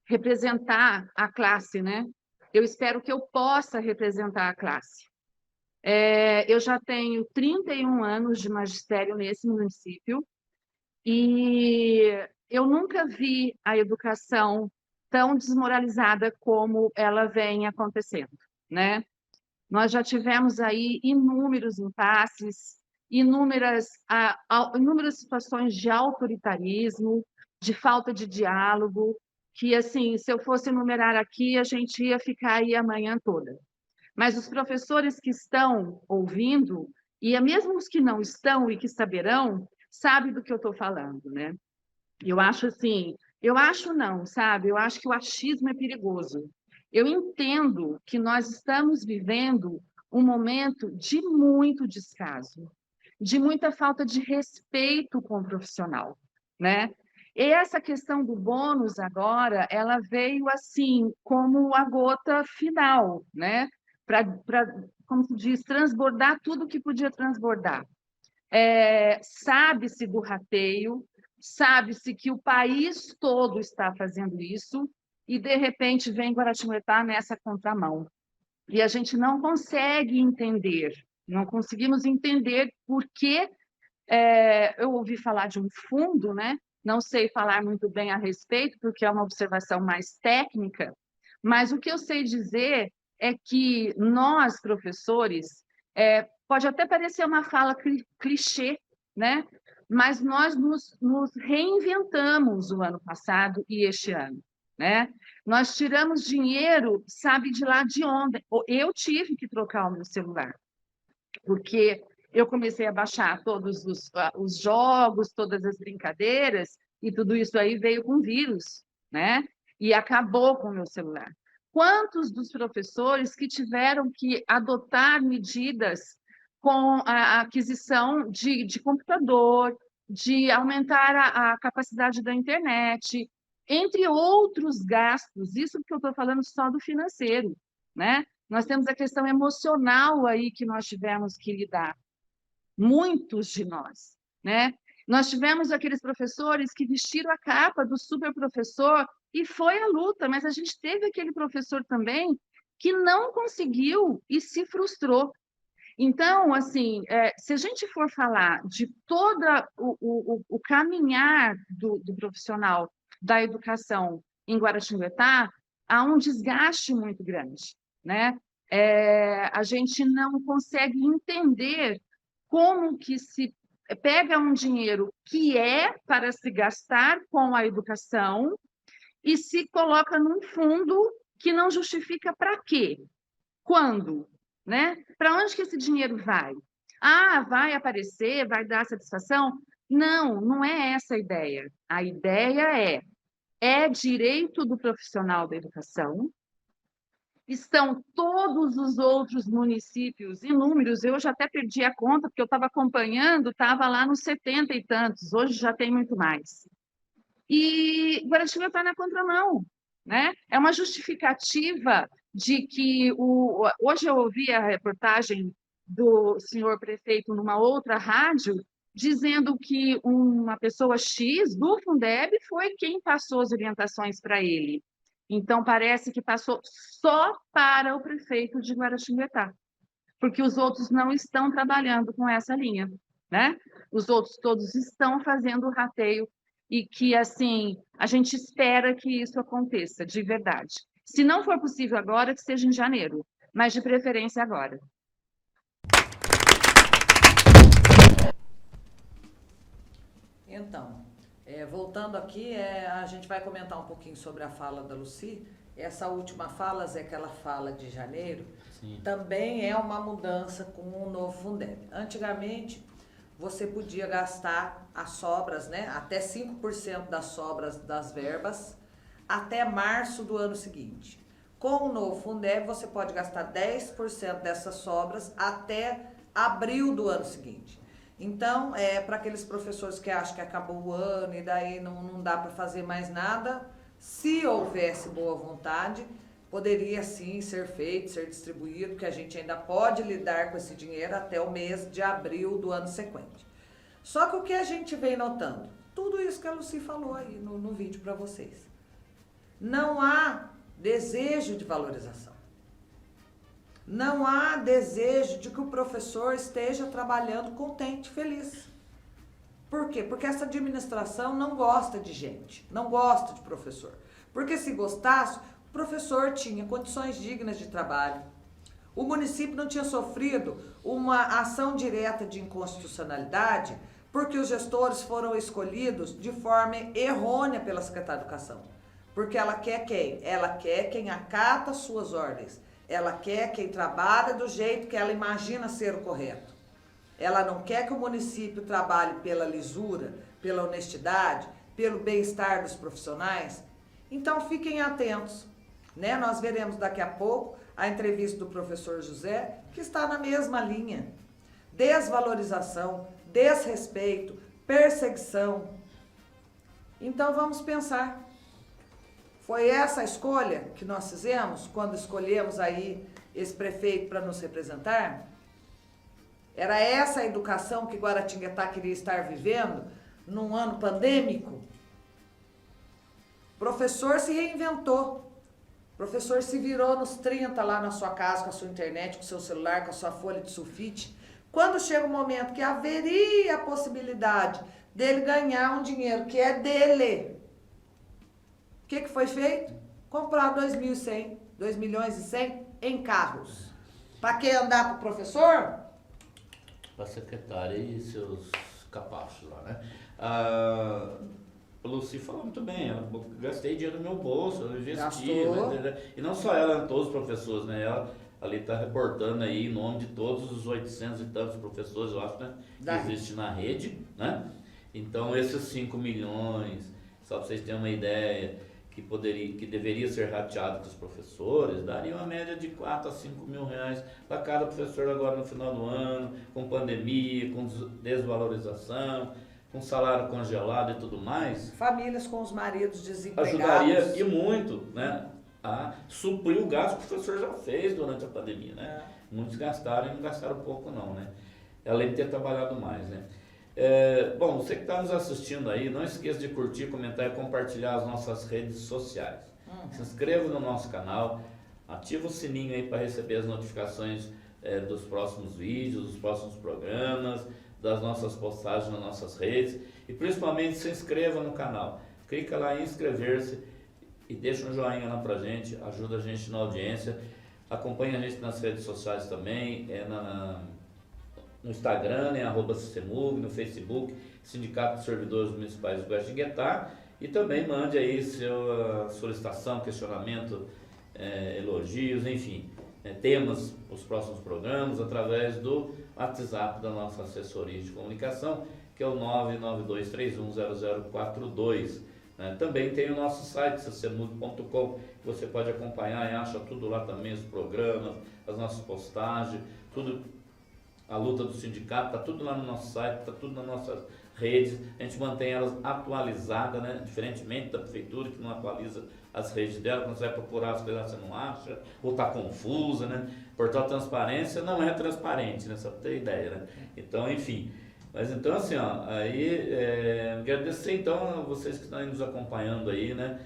representar a classe, né? Eu espero que eu possa representar a classe. Eu já tenho 31 anos de magistério nesse município e eu nunca vi a educação tão desmoralizada como ela vem acontecendo, né? Nós já tivemos aí inúmeros impasses, inúmeras situações de autoritarismo, de falta de diálogo, que, assim, se eu fosse enumerar aqui, a gente ia ficar aí a manhã toda. Mas os professores que estão ouvindo, e mesmo os que não estão e que saberão, sabem do que eu estou falando, né? Eu acho assim, eu acho não, sabe? Eu acho que o achismo é perigoso. Eu entendo que nós estamos vivendo um momento de muito descaso, de muita falta de respeito com o profissional, né? E essa questão do bônus agora, ela veio assim, como a gota final, né? Para, como se diz, transbordar tudo que podia transbordar. Sabe-se do rateio, sabe-se que o país todo está fazendo isso, e, de repente, vem Guaratinguetá nessa contramão. E a gente não consegue entender, não conseguimos entender por que eu ouvi falar de um fundo, né? Não sei falar muito bem a respeito, porque é uma observação mais técnica, mas o que eu sei dizer é que nós, professores, pode até parecer uma fala clichê, né? Mas nós nos reinventamos o ano passado e este ano, né? Nós tiramos dinheiro, sabe de lá de onde? Eu tive que trocar o meu celular, porque eu comecei a baixar todos os jogos, todas as brincadeiras, e tudo isso aí veio com vírus, né? E acabou com o meu celular. Quantos dos professores que tiveram que adotar medidas com a aquisição de computador, de aumentar a capacidade da internet, entre outros gastos. Isso que eu estou falando só do financeiro, né? Nós temos a questão emocional aí que nós tivemos que lidar, muitos de nós, né? Nós tivemos aqueles professores que vestiram a capa do super professor e foi a luta, mas a gente teve aquele professor também que não conseguiu e se frustrou. Então, assim, se a gente for falar de todo o caminhar do profissional da educação em Guaratinguetá, há um desgaste muito grande, né? A gente não consegue entender como que se pega um dinheiro que é para se gastar com a educação e se coloca num fundo que não justifica para quê? Quando? Né? Para onde que esse dinheiro vai? Ah, vai aparecer, vai dar satisfação? Não, não é essa a ideia. A ideia é direito do profissional da educação. Estão todos os outros municípios, inúmeros, eu já até perdi a conta, porque eu estava acompanhando, estava lá nos 70 e tantos, hoje já tem muito mais. E Guaratinga está na contramão, né? É uma justificativa de que hoje eu ouvi a reportagem do senhor prefeito numa outra rádio dizendo que uma pessoa X do Fundeb foi quem passou as orientações para ele. Então parece que passou só para o prefeito de Guaratinguetá, porque os outros não estão trabalhando com essa linha, né? Os outros todos estão fazendo o rateio e que, assim, a gente espera que isso aconteça, de verdade. Se não for possível agora, que seja em janeiro, mas de preferência agora. Então, voltando aqui, a gente vai comentar um pouquinho sobre a fala da Lucy. Essa última fala, Zé, que ela fala de janeiro, sim, também é uma mudança com o novo Fundeb. Antigamente, você podia gastar as sobras, né, até 5% das sobras das verbas até março do ano seguinte. Com o novo Fundeb, você pode gastar 10% dessas sobras até abril do ano seguinte. Então, para aqueles professores que acham que acabou o ano e daí não dá para fazer mais nada, se houvesse boa vontade, poderia sim ser feito, ser distribuído, porque a gente ainda pode lidar com esse dinheiro até o mês de abril do ano sequente. Só que o que a gente vem notando? Tudo isso que a Lucy falou aí no vídeo para vocês. Não há desejo de valorização. Não há desejo de que o professor esteja trabalhando contente, feliz. Por quê? Porque essa administração não gosta de gente, não gosta de professor. Porque se gostasse, o professor tinha condições dignas de trabalho. O município não tinha sofrido uma ação direta de inconstitucionalidade porque os gestores foram escolhidos de forma errônea pela Secretaria de Educação. Porque ela quer quem? Ela quer quem acata suas ordens. Ela quer quem trabalha do jeito que ela imagina ser o correto. Ela não quer que o município trabalhe pela lisura, pela honestidade, pelo bem-estar dos profissionais. Então fiquem atentos, né? Nós veremos daqui a pouco a entrevista do professor José, que está na mesma linha. Desvalorização, desrespeito, perseguição. Então vamos pensar. Foi essa a escolha que nós fizemos quando escolhemos aí esse prefeito para nos representar? Era essa a educação que Guaratinguetá queria estar vivendo num ano pandêmico? O professor se reinventou. O professor se virou nos 30 lá na sua casa, com a sua internet, com o seu celular, com a sua folha de sulfite. Quando chega o momento que haveria a possibilidade dele ganhar um dinheiro que é dele, o que foi feito? Comprar 2 milhões e 100 em carros. Para que andar para o professor? Para a secretária e seus capachos lá, né? A Lucy falou muito bem, eu gastei dinheiro no meu bolso, eu investi, né? E não só ela, todos os professores, né? Ela ali está reportando aí em nome de todos os 800 e tantos professores, eu acho, né? Que existe na rede, né? Então esses 5 milhões, só para vocês terem uma ideia, que deveria ser rateado com os professores, daria uma média de 4 a 5 mil reais para cada professor agora no final do ano, com pandemia, com desvalorização. com salário congelado e tudo mais, Famílias com os maridos desempregados. ajudaria e muito, né, a suprir o gasto que o professor já fez durante a pandemia, né? Muitos gastaram e não gastaram pouco não, né? Além de ter trabalhado mais, né? Bom, você que está nos assistindo aí, não esqueça de curtir, comentar e compartilhar as nossas redes sociais. Se inscreva no nosso canal, ativa o sininho aí para receber as notificações dos próximos vídeos, dos próximos programas, das nossas postagens nas nossas redes e principalmente se inscreva no canal. Clica lá em inscrever-se e deixa um joinha lá pra gente, ajuda a gente na audiência. Acompanha a gente nas redes sociais também, no Instagram, @CEMUG, no Facebook, Sindicato de Servidores Municipais do Guaxinguetá, e também mande aí sua solicitação, questionamento, elogios, enfim, temas para os próximos programas através do WhatsApp da nossa assessoria de comunicação, que é o 992310042. Também tem o nosso site, cemug.com, que você pode acompanhar e acha tudo lá também, os programas, as nossas postagens, tudo, a luta do sindicato, está tudo lá no nosso site, está tudo nas nossas redes, a gente mantém elas atualizadas, né? Diferentemente da prefeitura, que não atualiza as redes dela, quando você vai procurar as coisas você não acha, ou está confusa, né? Portal Transparência não é transparente, né? Só para ter ideia, né? Então, enfim. Mas então assim, ó, aí agradecer então a vocês que estão aí nos acompanhando aí, né?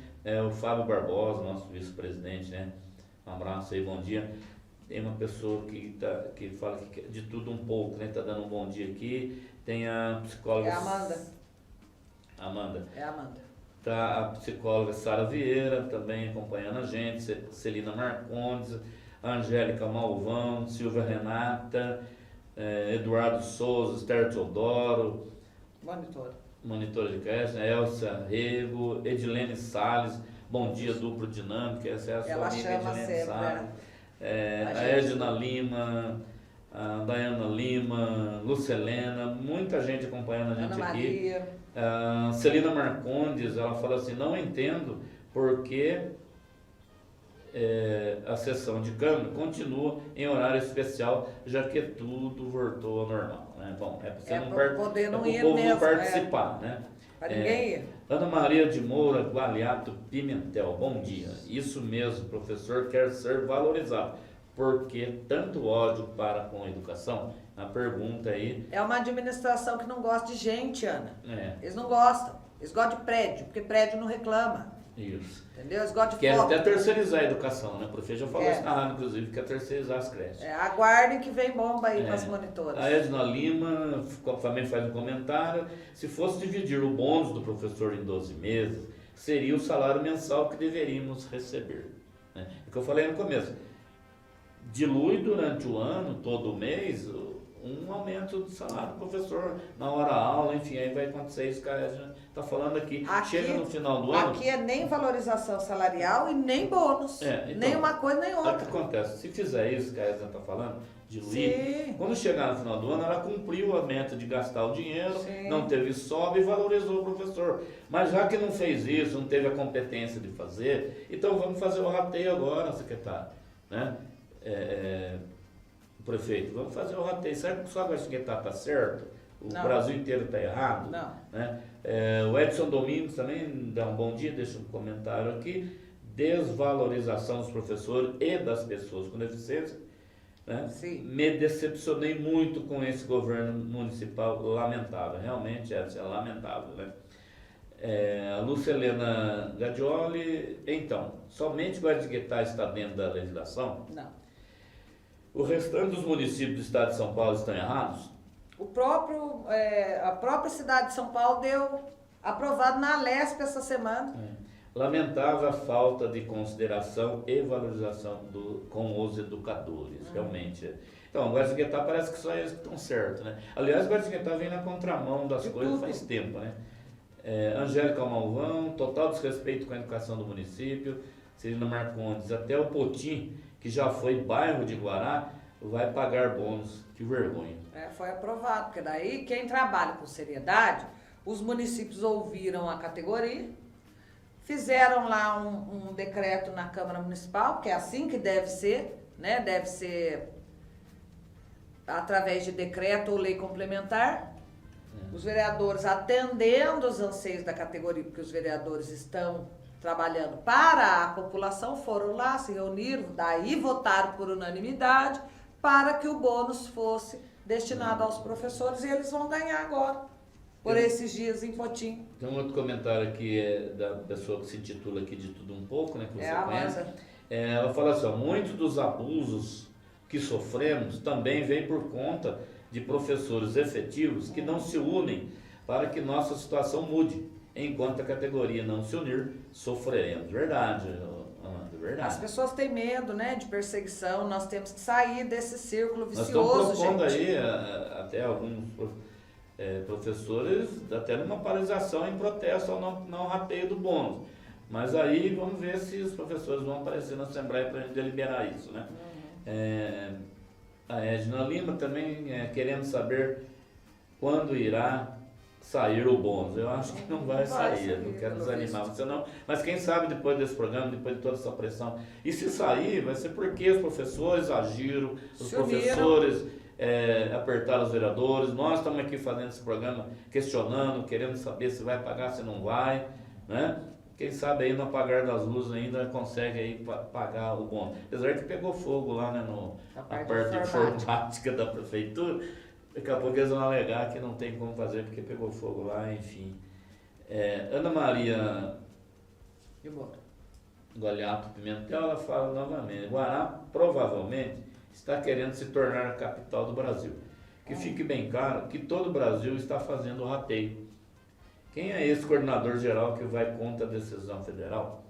O Fábio Barbosa, nosso vice-presidente, né? Um abraço aí, bom dia. Tem uma pessoa que fala que de tudo um pouco, né? Tá dando um bom dia aqui. Tem a psicóloga... É a Amanda. Amanda. É a Amanda. Tá a psicóloga Sara Vieira também acompanhando a gente, Celina Marcondes, Angélica Malvão, Silvia Renata, Eduardo Souza, Esther Teodoro, monitora de creche, Elsa Rego, Edilene Salles, bom dia, duplo dinâmica, essa é a sua amiga Edilene Salles, a Edna Lima, a Dayana Lima, Lucelena, muita gente acompanhando a gente Ana aqui. Maria. Celina Marcondes, ela fala assim, não entendo porque a sessão de Câmara continua em horário especial, já que tudo voltou ao normal, né? Bom, para você não poder não pro ir povo mesmo, participar, né? Para ninguém ir. Ana Maria de Moura Gualiato Pimentel, bom dia. Isso mesmo, o professor quer ser valorizado. Por que tanto ódio para com a educação? A pergunta aí. É uma administração que não gosta de gente, Ana. Eles não gostam. Eles gostam de prédio, porque prédio não reclama. Isso. Entendeu? Eles gostam de Quer foco. até terceirizar a educação, né? O professor já falou isso na rádio, inclusive, quer terceirizar as creches. Aguardem que vem bomba aí para as monitoras. A Edna Lima também faz um comentário. Se fosse dividir o bônus do professor em 12 meses, seria o salário mensal que deveríamos receber. Né? É o que eu falei no começo. Dilui durante o ano, todo mês, um aumento do salário do professor na hora-aula, enfim, aí vai acontecer isso que a Edna está falando aqui. Chega no final do ano... Aqui é nem valorização salarial e nem bônus. Então, nem uma coisa, nem outra. O que acontece? Se fizer isso que a Edna está falando, diluir, quando chegar no final do ano, ela cumpriu a meta de gastar o dinheiro, não teve sobra e valorizou o professor. Mas já que não fez isso, não teve a competência de fazer, então vamos fazer o rateio agora, secretário, né? Prefeito, vamos fazer o rateio. Será que só a Guaxinguetá está certo? O Brasil inteiro está errado? Não. Né? O Edson Domingos também dá um bom dia, deixa um comentário aqui. Desvalorização dos professores e das pessoas com deficiência. Né? Me decepcionei muito com esse governo municipal, lamentável. Realmente é lamentável. Né? A Lucelena Gadioli, então, somente Guaxinguetá está dentro da legislação? Não. O restante dos municípios do estado de São Paulo estão errados? A própria cidade de São Paulo deu aprovado na Alesp essa semana. Lamentável a falta de consideração e valorização com os educadores, realmente. Então, o Guaxinguetá parece que só eles que estão certos, né? Aliás, o Guaxinguetá vem na contramão das coisas faz tempo, né? Angélica Malvão, total desrespeito com a educação do município. Celina Marcondes, até o Potim, que já foi bairro de Guará, vai pagar bônus. Que vergonha. Foi aprovado, porque daí quem trabalha com seriedade, os municípios ouviram a categoria, fizeram lá um decreto na Câmara Municipal, que é assim que deve ser, né? Deve ser através de decreto ou lei complementar, Os vereadores atendendo os anseios da categoria, porque os vereadores estão trabalhando para a população, foram lá, se reuniram, daí votaram por unanimidade para que o bônus fosse destinado aos professores e eles vão ganhar agora, por esses dias em Potim. Tem um outro comentário aqui da pessoa que se intitula aqui de tudo um pouco, né, que você conhece. Ela fala assim, ó, muitos dos abusos que sofremos também vêm por conta de professores efetivos que não se unem para que nossa situação mude. Enquanto a categoria não se unir, sofreremos. Verdade, Amanda, verdade. As pessoas têm medo, né, de perseguição, nós temos que sair desse círculo vicioso, nós estamos propondo gente. aí até alguns professores, até numa paralisação em protesto ao não rateio do bônus. Mas aí vamos ver se os professores vão aparecer na Assembleia para a gente deliberar isso, né? A Edna Lima também querendo saber quando irá sair o bônus. Eu acho que não vai sair, não quero desanimar você não, mas quem sabe depois desse programa, depois de toda essa pressão, e se sair vai ser porque os professores agiram, os professores apertaram os vereadores, nós estamos aqui fazendo esse programa questionando, querendo saber se vai pagar, se não vai, né? Quem sabe aí no apagar das luzes ainda consegue aí pagar o bônus. Apesar que pegou fogo lá, né, na parte de informática da prefeitura. Daqui a pouco eles vão alegar que não tem como fazer porque pegou fogo lá, enfim. Ana Maria Goliato Pimentel, ela fala novamente, Guará provavelmente está querendo se tornar a capital do Brasil. Que fique bem claro que todo o Brasil está fazendo o rateio. Quem é esse coordenador geral que vai contra a decisão federal?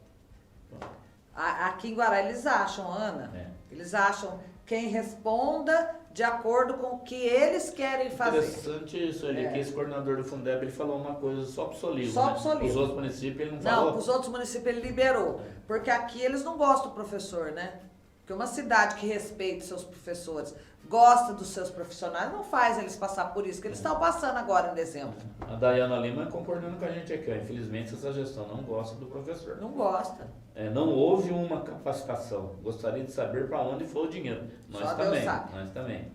Aqui em Guará eles acham, Ana, eles acham quem responda de acordo com o que eles querem fazer. Interessante isso ali, que esse coordenador do Fundeb, ele falou uma coisa só pro Solivo, só né? pro Solivo. Os outros municípios ele não falou? Não, os outros municípios ele liberou, porque aqui eles não gostam do professor, né? Porque uma cidade que respeita seus professores, gosta dos seus profissionais, não faz eles passar por isso, que eles estão passando agora em dezembro. A Dayana Lima concordando com a gente aqui, ó. Infelizmente essa gestão não gosta do professor. Não gosta. Não houve uma capacitação. Gostaria de saber para onde foi o dinheiro. Nós Só também. Deus sabe. Nós também.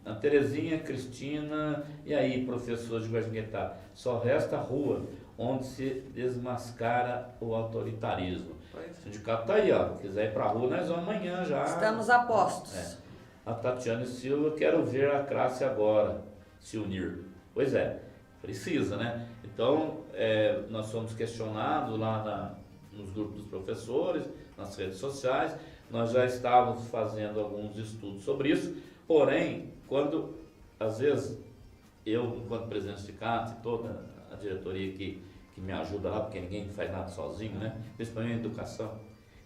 A Terezinha, Cristina, e aí, professor de Guaxinguetá? Só resta a rua onde se desmascara o autoritarismo. O sindicato está aí, ó. Se quiser ir para a rua, nós vamos amanhã já. Estamos a postos. A Tatiane Silva, quero ver a classe agora se unir. Pois é, precisa, né? Então, nós fomos questionados lá nos grupos dos professores, nas redes sociais, nós já estávamos fazendo alguns estudos sobre isso, porém, quando, às vezes, eu, enquanto presidente do sindicato, e toda a diretoria que me ajuda lá, porque ninguém faz nada sozinho, né? Principalmente a educação,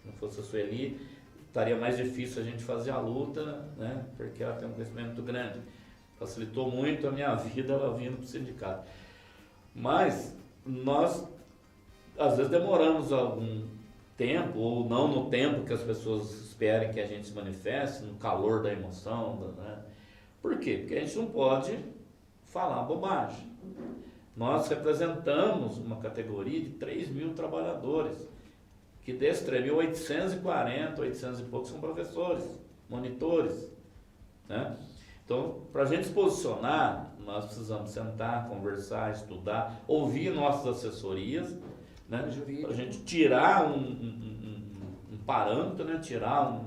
se não fosse a Sueli, estaria mais difícil a gente fazer a luta, né? Porque ela tem um crescimento muito grande. Facilitou muito a minha vida ela vindo para o sindicato. Mas nós, às vezes, demoramos algum tempo, ou não no tempo que as pessoas esperem que a gente se manifeste, no calor da emoção, né? Por quê? Porque a gente não pode falar bobagem. Nós representamos uma categoria de 3 mil trabalhadores, que desses 3.840, 800 e poucos são professores, monitores, né? Então, para a gente se posicionar, nós precisamos sentar, conversar, estudar, ouvir nossas assessorias, né? Para a gente tirar um parâmetro, né? Tirar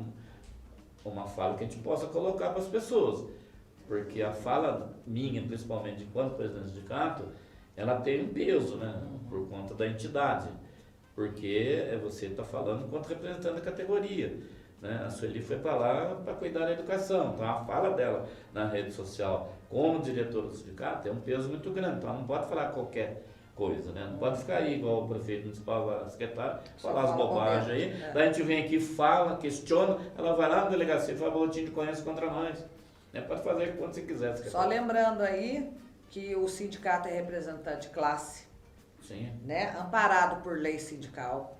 uma fala que a gente possa colocar para as pessoas. Porque a fala minha, principalmente enquanto presidente do sindicato, ela tem um peso, né? Por conta da entidade. Porque você está falando enquanto representante da categoria. Né? A Sueli foi para lá para cuidar da educação, então a fala dela na rede social como diretora do sindicato tem um peso muito grande, então ela não pode falar qualquer coisa, né? Não pode ficar aí igual o prefeito municipal, a secretária, falar as bobagens aí, daí a gente vem aqui, fala, questiona, ela vai lá na delegacia e fala boletim de ocorrência contra nós, né? Pode fazer quando você quiser. Só lembrando aí que o sindicato é representante de classe, sim, né? Amparado por lei sindical.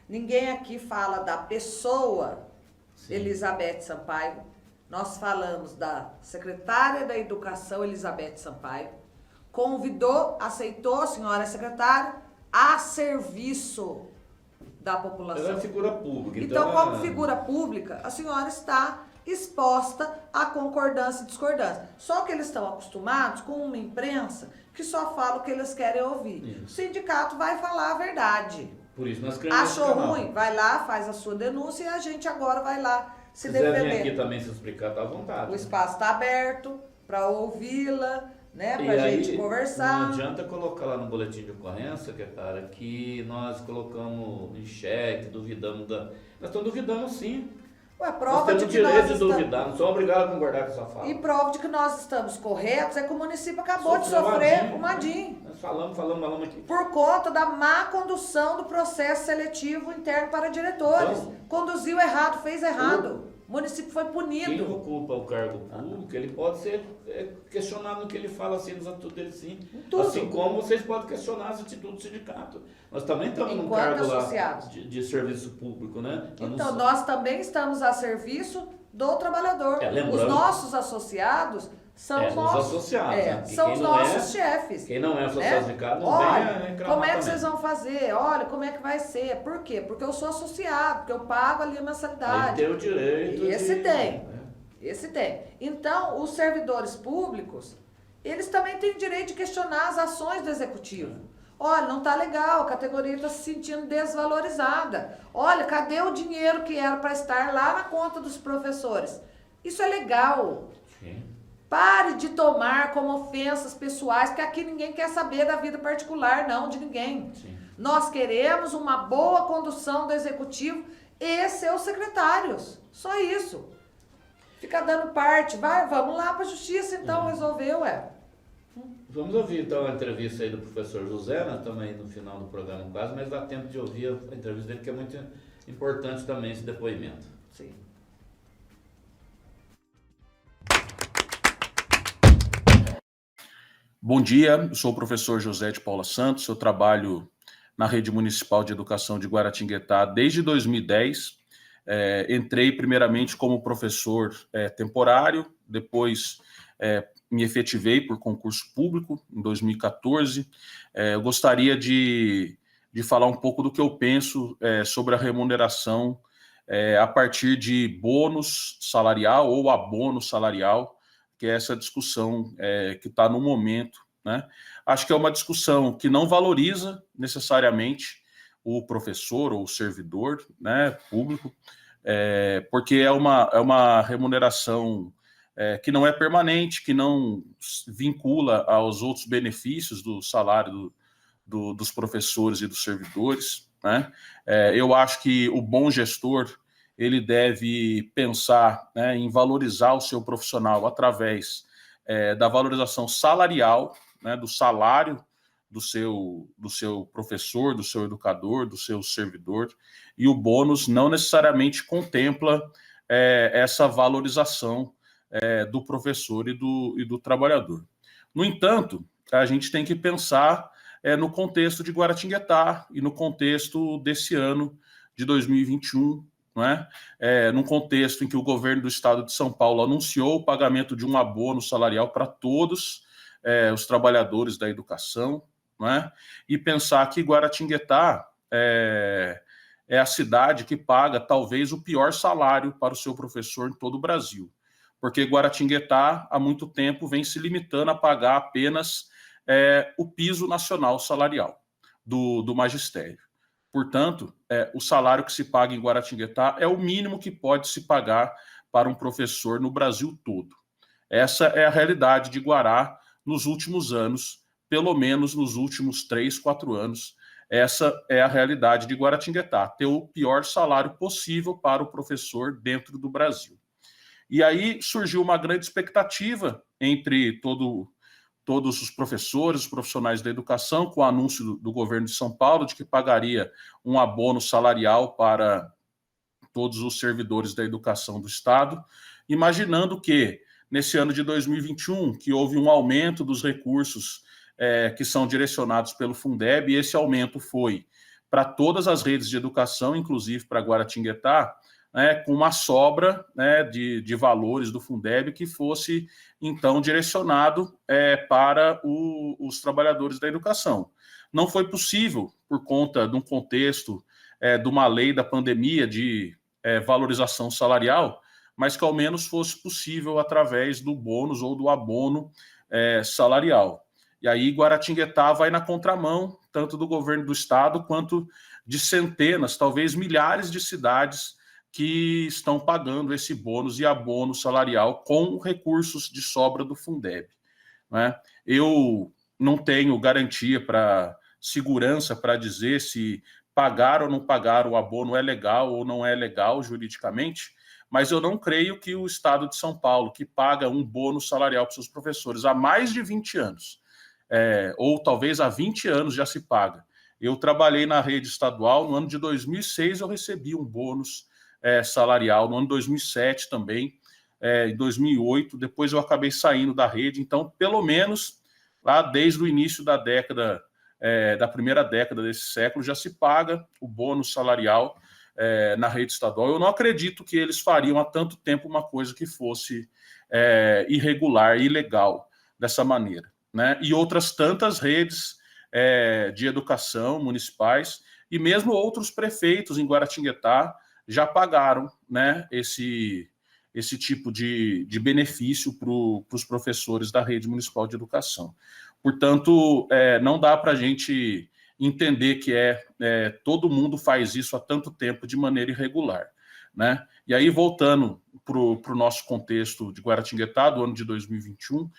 Ninguém aqui fala da pessoa sim. Elizabeth Sampaio. Nós falamos da secretária da Educação, Elizabeth Sampaio. Convidou, aceitou a senhora secretária a serviço da população. Ela é figura pública. Então como figura pública, a senhora está exposta a concordância e discordância. Só que eles estão acostumados com uma imprensa que só fala o que eles querem ouvir. Isso. O sindicato vai falar a verdade. Por isso nós criamos esse Achou canal. ruim? Vai lá, faz a sua denúncia e a gente agora vai lá se Se quiser vir defender. aqui também se explicar, tá à vontade. O espaço está aberto para ouvi-la, né, E para a aí, gente não conversar. adianta colocar lá no boletim de ocorrência, secretária, que nós colocamos em xeque, duvidamos da... Nós estamos duvidando sim. Ué, Nós prova temos de o que direito nós de estamos... duvidar, não sou obrigado a concordar com essa fala. E prova de que nós estamos corretos é que o município acabou de Sofreu sofrer o o MADIM. Nós falamos aqui. Por conta da má condução do processo seletivo interno para diretores. Então, Conduziu errado, fez errado. O município foi Quem punido. ocupa o cargo público, ele pode ser questionado no que ele fala, assim, nos atitudes dele, sim. Tudo. Assim como vocês podem questionar as atitudes do sindicato. Nós também estamos num Enquanto cargo associados. lá de serviço público, né? Então, nós também estamos a serviço do trabalhador. lembrando- Os nossos associados são os os nossos. associados, né? E São quem os não nossos chefes. Quem não é associado sindicato não Olha, venha reclamar como é que também. vocês vão fazer? Olha, como é que vai ser? Por quê? Porque eu sou associado, porque eu pago ali a Aí mensalidade. tem o direito Esse de... tem. Esse tem. Então, os servidores públicos, eles também têm direito de questionar as ações do executivo. Olha, não está legal, a categoria está se sentindo desvalorizada. Olha, cadê o dinheiro que era para estar lá na conta dos professores? Isso é legal. Sim. Pare de tomar como ofensas pessoais, porque aqui ninguém quer saber da vida particular, não, de ninguém. Sim. Nós queremos uma boa condução do executivo e seus secretários. Só isso. Fica dando parte. Vamos lá para a justiça, então, resolver, ué. Vamos ouvir então a entrevista aí do professor José, nós estamos aí no final do programa quase, mas dá tempo de ouvir a entrevista dele, que é muito importante também esse depoimento. Sim. Bom dia, eu sou o professor José de Paula Santos, eu trabalho na Rede Municipal de Educação de Guaratinguetá desde 2010. Entrei primeiramente como professor temporário, depois me efetivei por concurso público em 2014. Eu gostaria de falar um pouco do que eu penso sobre a remuneração a partir de bônus salarial ou abono salarial, que é essa discussão que está no momento, né? Acho que é uma discussão que não valoriza necessariamente o professor ou o servidor, né, público, porque é uma remuneração que não é permanente, que não vincula aos outros benefícios do salário dos professores e dos servidores, né? Eu acho que o bom gestor ele deve pensar, né, em valorizar o seu profissional através da valorização salarial, né, do salário do seu professor, do seu educador, do seu servidor, e o bônus não necessariamente contempla essa valorização do professor e do trabalhador. No entanto, a gente tem que pensar no contexto de Guaratinguetá e no contexto desse ano de 2021, não é? Num contexto em que o governo do estado de São Paulo anunciou o pagamento de um abono salarial para todos os trabalhadores da educação, não é? E pensar que Guaratinguetá é a cidade que paga talvez o pior salário para o seu professor em todo o Brasil, porque Guaratinguetá há muito tempo vem se limitando a pagar apenas o piso nacional salarial do magistério. Portanto, o salário que se paga em Guaratinguetá é o mínimo que pode se pagar para um professor no Brasil todo. Essa é a realidade de Guará nos últimos anos, pelo menos nos últimos 3, 4 anos. Essa é a realidade de Guaratinguetá, ter o pior salário possível para o professor dentro do Brasil. E aí surgiu uma grande expectativa entre todos os professores, os profissionais da educação, com o anúncio do governo de São Paulo de que pagaria um abono salarial para todos os servidores da educação do Estado, imaginando que, nesse ano de 2021, que houve um aumento dos recursos que são direcionados pelo Fundeb, e esse aumento foi para todas as redes de educação, inclusive para Guaratinguetá, com uma sobra de valores do Fundeb que fosse, então, direcionado para os trabalhadores da educação. Não foi possível, por conta de um contexto de uma lei da pandemia de valorização salarial, mas que ao menos fosse possível através do bônus ou do abono salarial. E aí Guaratinguetá vai na contramão, tanto do governo do estado, quanto de centenas, talvez milhares de cidades que estão pagando esse bônus e abono salarial com recursos de sobra do Fundeb, né? Eu não tenho garantia para segurança para dizer se pagar ou não pagar o abono é legal ou não é legal juridicamente, mas eu não creio que o estado de São Paulo, que paga um bônus salarial para seus professores há mais de 20 anos, ou talvez há 20 anos já se paga. Eu trabalhei na rede estadual, no ano de 2006 eu recebi um bônus salarial, no ano de 2007 também, em 2008, depois eu acabei saindo da rede, então pelo menos lá desde o início da década, da primeira década desse século, já se paga o bônus salarial na rede estadual. Eu não acredito que eles fariam há tanto tempo uma coisa que fosse irregular, ilegal, dessa maneira, né? E outras tantas redes de educação municipais e mesmo outros prefeitos em Guaratinguetá já pagaram, né, esse tipo de benefício para os professores da rede municipal de educação. Portanto, não dá para a gente entender que todo mundo faz isso há tanto tempo de maneira irregular, né? E aí, voltando para o nosso contexto de Guaratinguetá, do ano de 2021,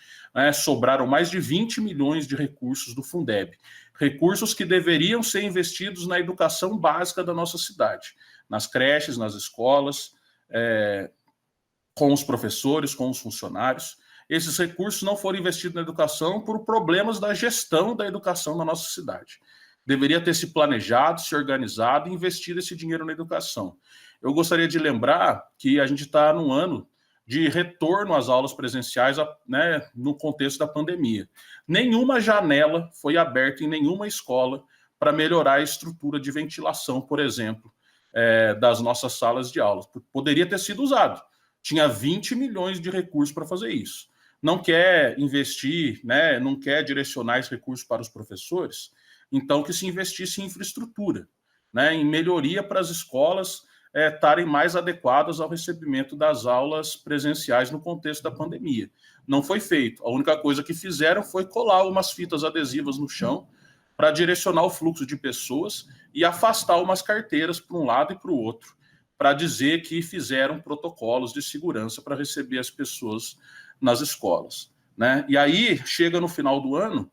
sobraram mais de 20 milhões de recursos do Fundeb, recursos que deveriam ser investidos na educação básica da nossa cidade, nas creches, nas escolas, com os professores, com os funcionários. Esses recursos não foram investidos na educação por problemas da gestão da educação na nossa cidade. Deveria ter se planejado, se organizado e investido esse dinheiro na educação. Eu gostaria de lembrar que a gente está num ano de retorno às aulas presenciais, né, no contexto da pandemia. Nenhuma janela foi aberta em nenhuma escola para melhorar a estrutura de ventilação, por exemplo, das nossas salas de aulas. Poderia ter sido usado. Tinha 20 milhões de recursos para fazer isso. Não quer investir, né, não quer direcionar esse recurso para os professores, então que se investisse em infraestrutura, né, em melhoria para as escolas estarem mais adequadas ao recebimento das aulas presenciais no contexto da pandemia. Não foi feito. A única coisa que fizeram foi colar umas fitas adesivas no chão para direcionar o fluxo de pessoas e afastar umas carteiras para um lado e para o outro, para dizer que fizeram protocolos de segurança para receber as pessoas nas escolas, né? E aí, chega no final do ano,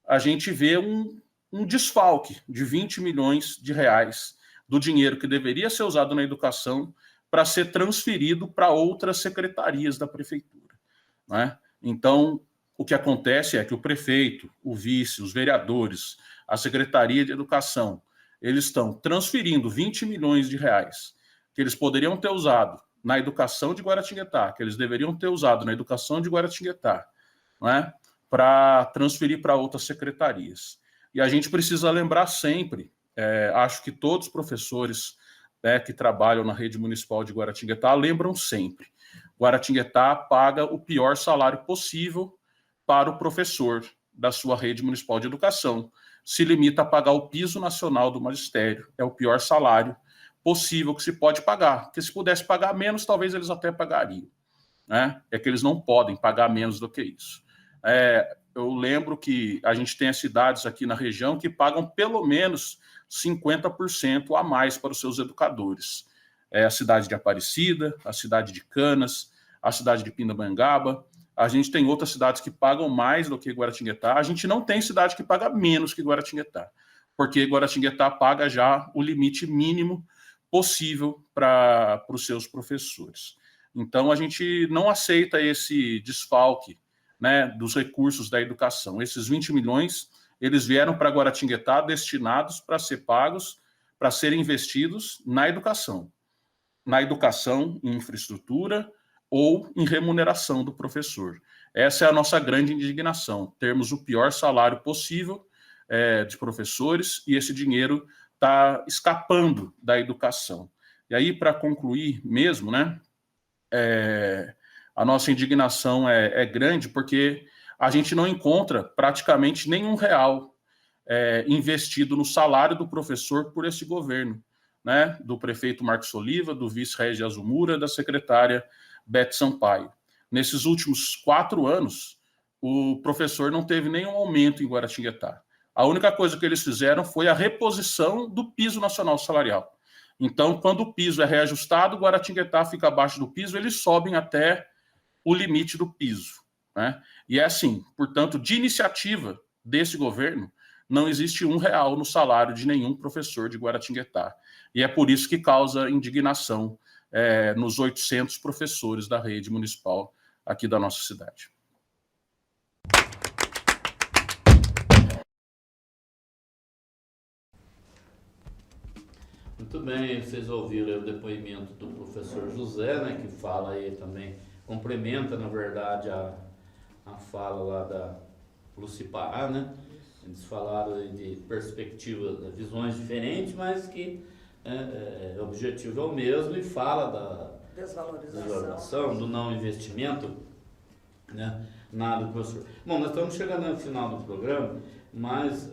a gente vê um desfalque de 20 milhões de reais do dinheiro que deveria ser usado na educação para ser transferido para outras secretarias da prefeitura, né? Então, o que acontece é que o prefeito, o vice, os vereadores, a Secretaria de Educação, eles estão transferindo 20 milhões de reais que eles poderiam ter usado na educação de Guaratinguetá, que eles deveriam ter usado na educação de Guaratinguetá, né, para transferir para outras secretarias. E a gente precisa lembrar sempre, acho que todos os professores que trabalham na rede municipal de Guaratinguetá lembram sempre, Guaratinguetá paga o pior salário possível para o professor da sua rede municipal de educação. Se limita a pagar o piso nacional do magistério, é o pior salário possível que se pode pagar, porque se pudesse pagar menos, talvez eles até pagariam, né? É que eles não podem pagar menos do que isso. Eu lembro que a gente tem as cidades aqui na região que pagam pelo menos 50% a mais para os seus educadores. A cidade de Aparecida, a cidade de Canas, a cidade de Pindamonhangaba. A gente tem outras cidades que pagam mais do que Guaratinguetá. A gente não tem cidade que paga menos que Guaratinguetá, porque Guaratinguetá paga já o limite mínimo possível para os seus professores. Então, a gente não aceita esse desfalque, né, dos recursos da educação. Esses 20 milhões, eles vieram para Guaratinguetá destinados para ser pagos, para serem investidos na educação, em infraestrutura ou em remuneração do professor. Essa é a nossa grande indignação, termos o pior salário possível de professores e esse dinheiro está escapando da educação. E aí, para concluir mesmo, né, a nossa indignação é grande porque a gente não encontra praticamente nenhum real investido no salário do professor por esse governo. né, do prefeito Marcos Oliva, do vice-régio Azumura, da secretária Beth Sampaio. Nesses últimos 4 anos, o professor não teve nenhum aumento em Guaratinguetá. A única coisa que eles fizeram foi a reposição do piso nacional salarial. Então, quando o piso é reajustado, Guaratinguetá fica abaixo do piso, eles sobem até o limite do piso, né? E é assim, portanto, de iniciativa desse governo, não existe R$1 no salário de nenhum professor de Guaratinguetá. E é por isso que causa indignação nos 800 professores da rede municipal aqui da nossa cidade. Muito bem, vocês ouviram o depoimento do professor José, né, que fala aí também, complementa, na verdade, a fala lá da Lucipar, né? Eles falaram aí de perspectivas, visões diferentes, mas que o objetivo é o mesmo, e fala da desvalorização, do não investimento, né, nada do professor. Bom, nós estamos chegando no final do programa, mas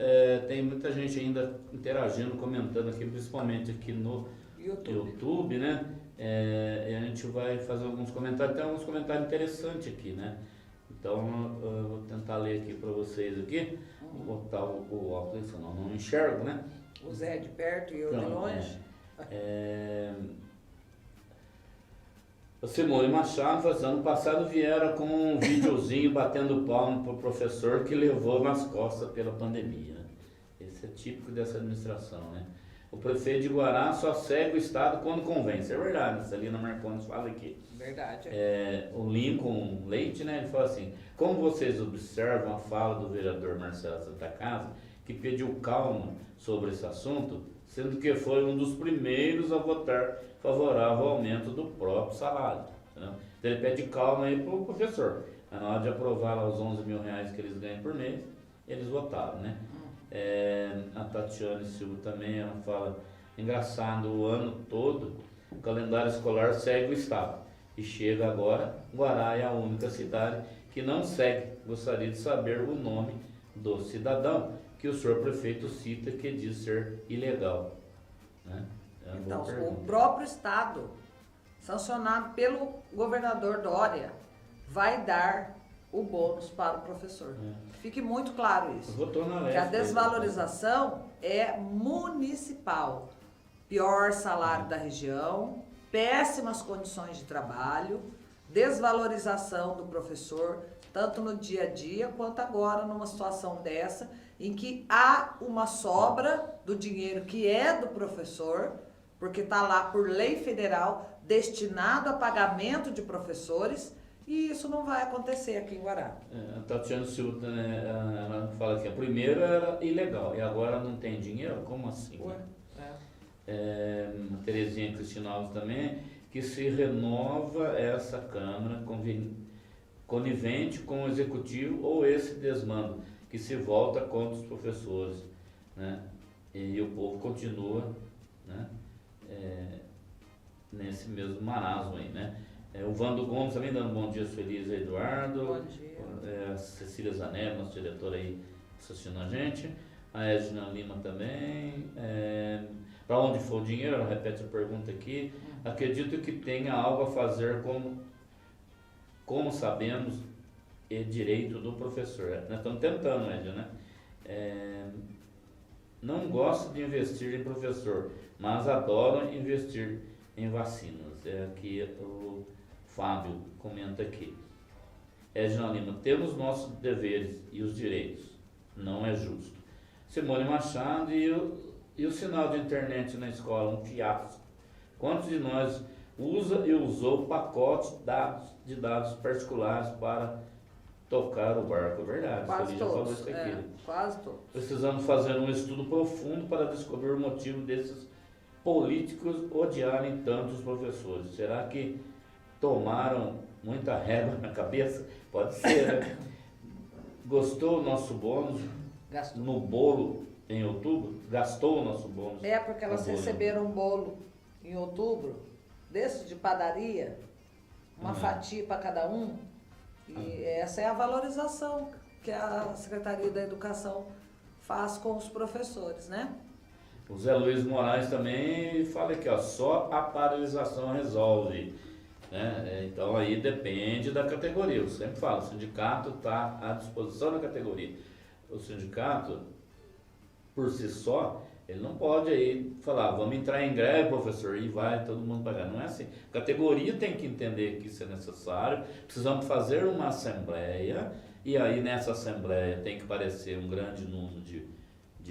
tem muita gente ainda interagindo, comentando aqui, principalmente aqui no YouTube, né? E a gente vai fazer alguns comentários, tem alguns comentários interessantes aqui, né? Então eu vou tentar ler aqui para vocês aqui. Vou botar o óculos, senão não enxergo, né? O Zé de perto e eu de longe. O Simone Machado falou assim, ano passado vieram com um videozinho batendo palmo pro professor que levou nas costas pela pandemia. Esse é típico dessa administração, né? O prefeito de Guará só segue o Estado quando convém. Isso é verdade, a Celina Marcondes fala aqui. Verdade. O Lincoln Leite, né, ele fala assim, como vocês observam a fala do vereador Marcelo Santa Casa, que pediu calma sobre esse assunto, sendo que foi um dos primeiros a votar favorável ao aumento do próprio salário. Entendeu? Então ele pede calma aí para o professor. Na hora de aprovar lá os R$11.000 que eles ganham por mês, eles votaram, né? A Tatiane Silva também, ela fala, engraçado, o ano todo o calendário escolar segue o Estado. E chega agora, Guará é a única cidade que não segue. Gostaria de saber o nome do cidadão que o senhor prefeito cita que diz ser ilegal, né? Então, o próprio Estado, sancionado pelo governador Dória, vai dar o bônus para o professor. Fique muito claro isso. Que a desvalorização é municipal. Pior salário da região, péssimas condições de trabalho, desvalorização do professor, tanto no dia a dia quanto agora numa situação dessa, em que há uma sobra do dinheiro que é do professor, porque está lá por lei federal, destinado a pagamento de professores, e isso não vai acontecer aqui em Guará. A Tatiana Silva, ela fala que a primeira era ilegal, e agora não tem dinheiro? Como assim? A Terezinha Cristina Alves também, que se renova essa Câmara conivente com o Executivo ou esse desmando, que se volta contra os professores, né? E o povo continua, né, nesse mesmo marasmo aí, né? O Vando Gomes também dando bom dia feliz, Eduardo. Bom dia. A Cecília Zanelli, nossa diretora aí, assistindo a gente. A Edna Lima também. Para onde foi o dinheiro? Ela repete a pergunta aqui. Acredito que tenha algo a fazer como sabemos, é direito do professor. Nós estamos tentando, Edna, né? Não gosto de investir em professor, mas adoro investir em vacinas. Aqui o Fábio comenta aqui. Edna Lima, temos nossos deveres e os direitos. Não é justo. Simone Machado e o sinal de internet na escola, um fiasco. Quantos de nós usa e usou pacotes de dados particulares para tocar o barco? É verdade. Quase todos. Falou isso aqui. Quase todos. Precisamos fazer um estudo profundo para descobrir o motivo desses políticos odiarem tanto os professores. Será que tomaram muita régua na cabeça? Pode ser, né? Gostou o nosso bônus? Gastou. No bolo em outubro? Gastou o nosso bônus? Porque elas receberam um bolo em outubro, desse de padaria, uma fatia para cada um, e essa é a valorização que a Secretaria da Educação faz com os professores, né? O Zé Luiz Moraes também fala aqui, ó, só a paralisação resolve. Né? Então aí depende da categoria. Eu sempre falo, o sindicato está à disposição da categoria. O sindicato, por si só, ele não pode aí falar, vamos entrar em greve, professor, e vai todo mundo pagar. Não é assim. A categoria tem que entender que isso é necessário, precisamos fazer uma assembleia, e aí nessa assembleia tem que aparecer um grande número de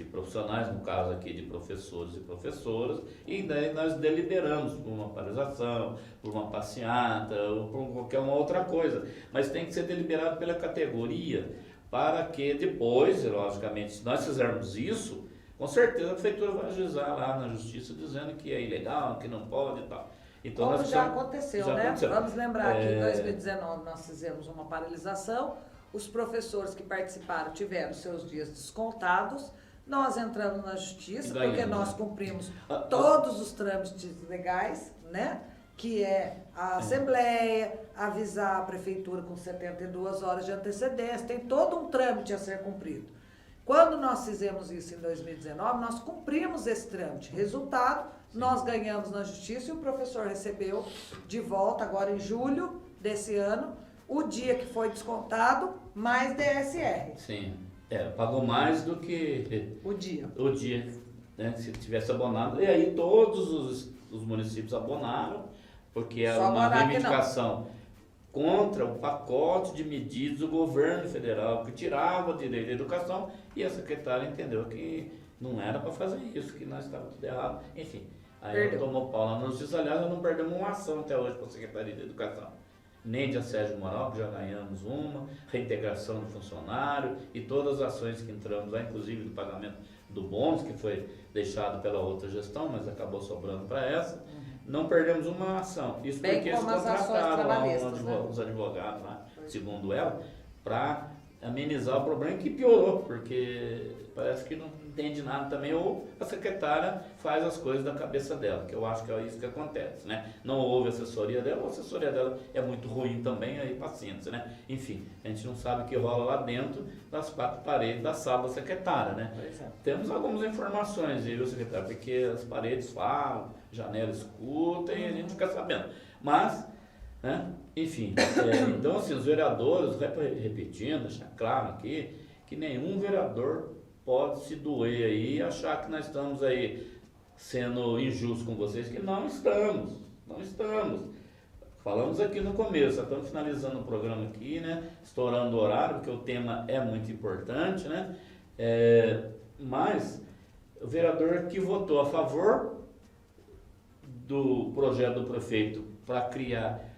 profissionais, no caso aqui de professores e professoras, e daí nós deliberamos por uma paralisação, por uma passeata, ou por qualquer uma outra coisa. Mas tem que ser deliberado pela categoria, para que depois, logicamente, se nós fizermos isso, com certeza a prefeitura vai ajuizar lá na justiça dizendo que é ilegal, que não pode e tal. Então, como já aconteceu, já né? aconteceu. Vamos lembrar que em 2019 nós fizemos uma paralisação, os professores que participaram tiveram seus dias descontados, nós entramos na justiça, porque nós cumprimos todos os trâmites legais, né? Que é a assembleia, avisar a prefeitura com 72 horas de antecedência, tem todo um trâmite a ser cumprido. Quando nós fizemos isso em 2019, nós cumprimos esse trâmite. Resultado, nós ganhamos na justiça e o professor recebeu de volta, agora em julho desse ano, o dia que foi descontado, mais DSR. Sim, pagou mais do que o dia, né, se tivesse abonado. E aí todos os municípios abonaram, porque era uma reivindicação contra o pacote de medidas do governo federal que tirava o direito à educação, e a secretária entendeu que não era para fazer isso, que nós estávamos tudo errado. Enfim, aí ela tomou pau lá na justiça. Aliás, nós não perdemos uma ação até hoje para a Secretaria de Educação. Nem de assédio moral, que já ganhamos uma, reintegração do funcionário e todas as ações que entramos lá, inclusive do pagamento do bônus, que foi deixado pela outra gestão, mas acabou sobrando para essa. Não perdemos uma ação. Isso bem porque eles como contrataram lá né? os advogados lá, segundo ela, para amenizar o problema, que piorou, porque parece que não entende nada também, ou a secretária faz as coisas da cabeça dela, que eu acho que é isso que acontece, né? Não houve assessoria dela, ou a assessoria dela é muito ruim também, aí paciência, né? Enfim, a gente não sabe o que rola lá dentro das quatro paredes da sala da secretária, né? Temos algumas informações, viu, secretária? Porque as paredes falam, janela escuta e a gente fica sabendo. Mas, né? Enfim, então assim, os vereadores, repetindo, deixar claro aqui, que nenhum vereador pode se doer aí e achar que nós estamos aí sendo injustos com vocês, que não estamos. Falamos aqui no começo, estamos finalizando o programa aqui, né? Estourando o horário, porque o tema é muito importante, né? Mas o vereador que votou a favor do projeto do prefeito para criar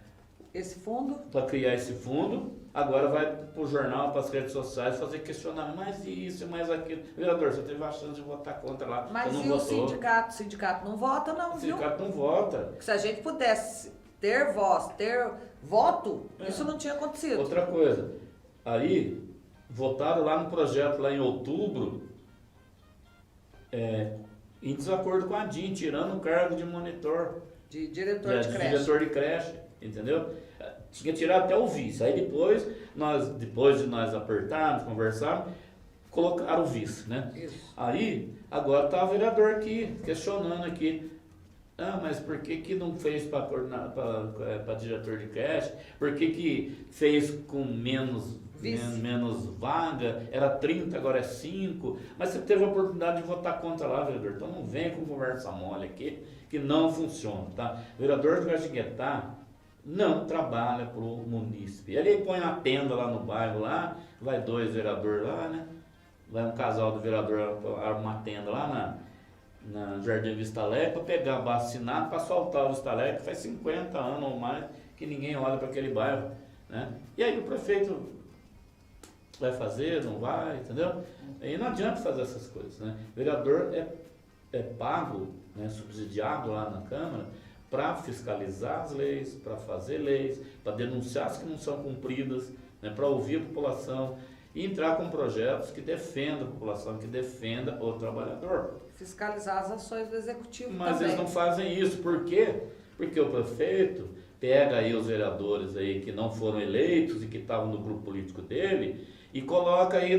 esse fundo, agora vai para o jornal, para as redes sociais fazer questionamento, mais isso, mais aquilo. Vereador, você teve a chance de votar contra lá, mas não e votou. O sindicato não vota não, viu? O sindicato não vota. Porque se a gente pudesse ter voz, ter voto, isso não tinha acontecido. Outra coisa, aí votaram lá no projeto lá em outubro, em desacordo com a DIN, tirando o cargo de monitor. De diretor de creche. Diretor de creche, entendeu? Tinha que tirar até o vice. Aí depois de nós apertarmos, conversarmos, colocaram o vice, né? Isso. Aí, agora está o vereador aqui, questionando aqui. Mas por que não fez para diretor de creche? Por que fez com menos vaga? Era 30, agora é 5. Mas você teve a oportunidade de votar contra lá, vereador. Então não vem com conversa mole aqui, que não funciona, tá? O vereador de Guaratinguetá não trabalha para o munícipe. Ele põe uma tenda lá no bairro, lá, vai 2 vereadores lá, né? Vai um casal do vereador arma uma tenda lá na Jardim Vista Alegre para pegar vacinado, para soltar o Vista Alegre, que faz 50 anos ou mais que ninguém olha para aquele bairro, né? E aí o prefeito vai fazer, não vai, entendeu? Aí não adianta fazer essas coisas, né? O vereador é pago, né, subsidiado lá na Câmara para fiscalizar as leis, para fazer leis, para denunciar as que não são cumpridas, né, para ouvir a população e entrar com projetos que defendam a população, que defenda o trabalhador. Fiscalizar as ações do executivo Mas também. eles não fazem isso. Por quê? Porque o prefeito pega aí os vereadores aí que não foram eleitos e que estavam no grupo político dele e coloca aí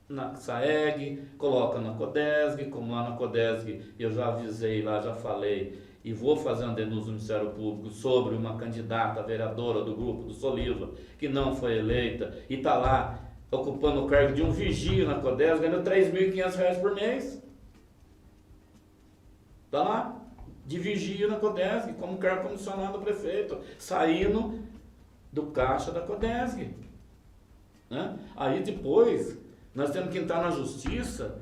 na SAEG, coloca na CODESG, como lá na CODESG eu já avisei lá, já falei, e vou fazer uma denúncia no Ministério Público sobre uma candidata vereadora do grupo do Soliva, que não foi eleita, e está lá ocupando o cargo de um vigia na CODESG, ganhando R$3.500 por mês. Está lá, de vigia na CODESG, como cargo comissionado do prefeito, saindo do caixa da CODESG. Né? Aí depois, nós temos que entrar na justiça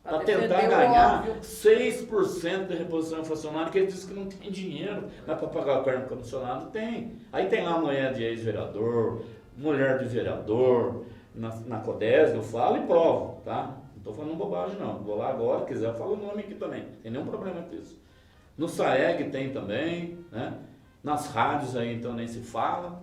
para tentar ganhar 6% de reposição inflacionária, que ele diz que não tem dinheiro, mas para pagar o cargo comissionado tem. Aí tem lá mulher de ex-vereador, mulher de vereador, na CODESG, eu falo e provo, tá? Não estou falando bobagem não, vou lá agora, quiser eu falo o nome aqui também, não tem nenhum problema com isso. No SAEG tem também, né? Nas rádios aí então nem se fala.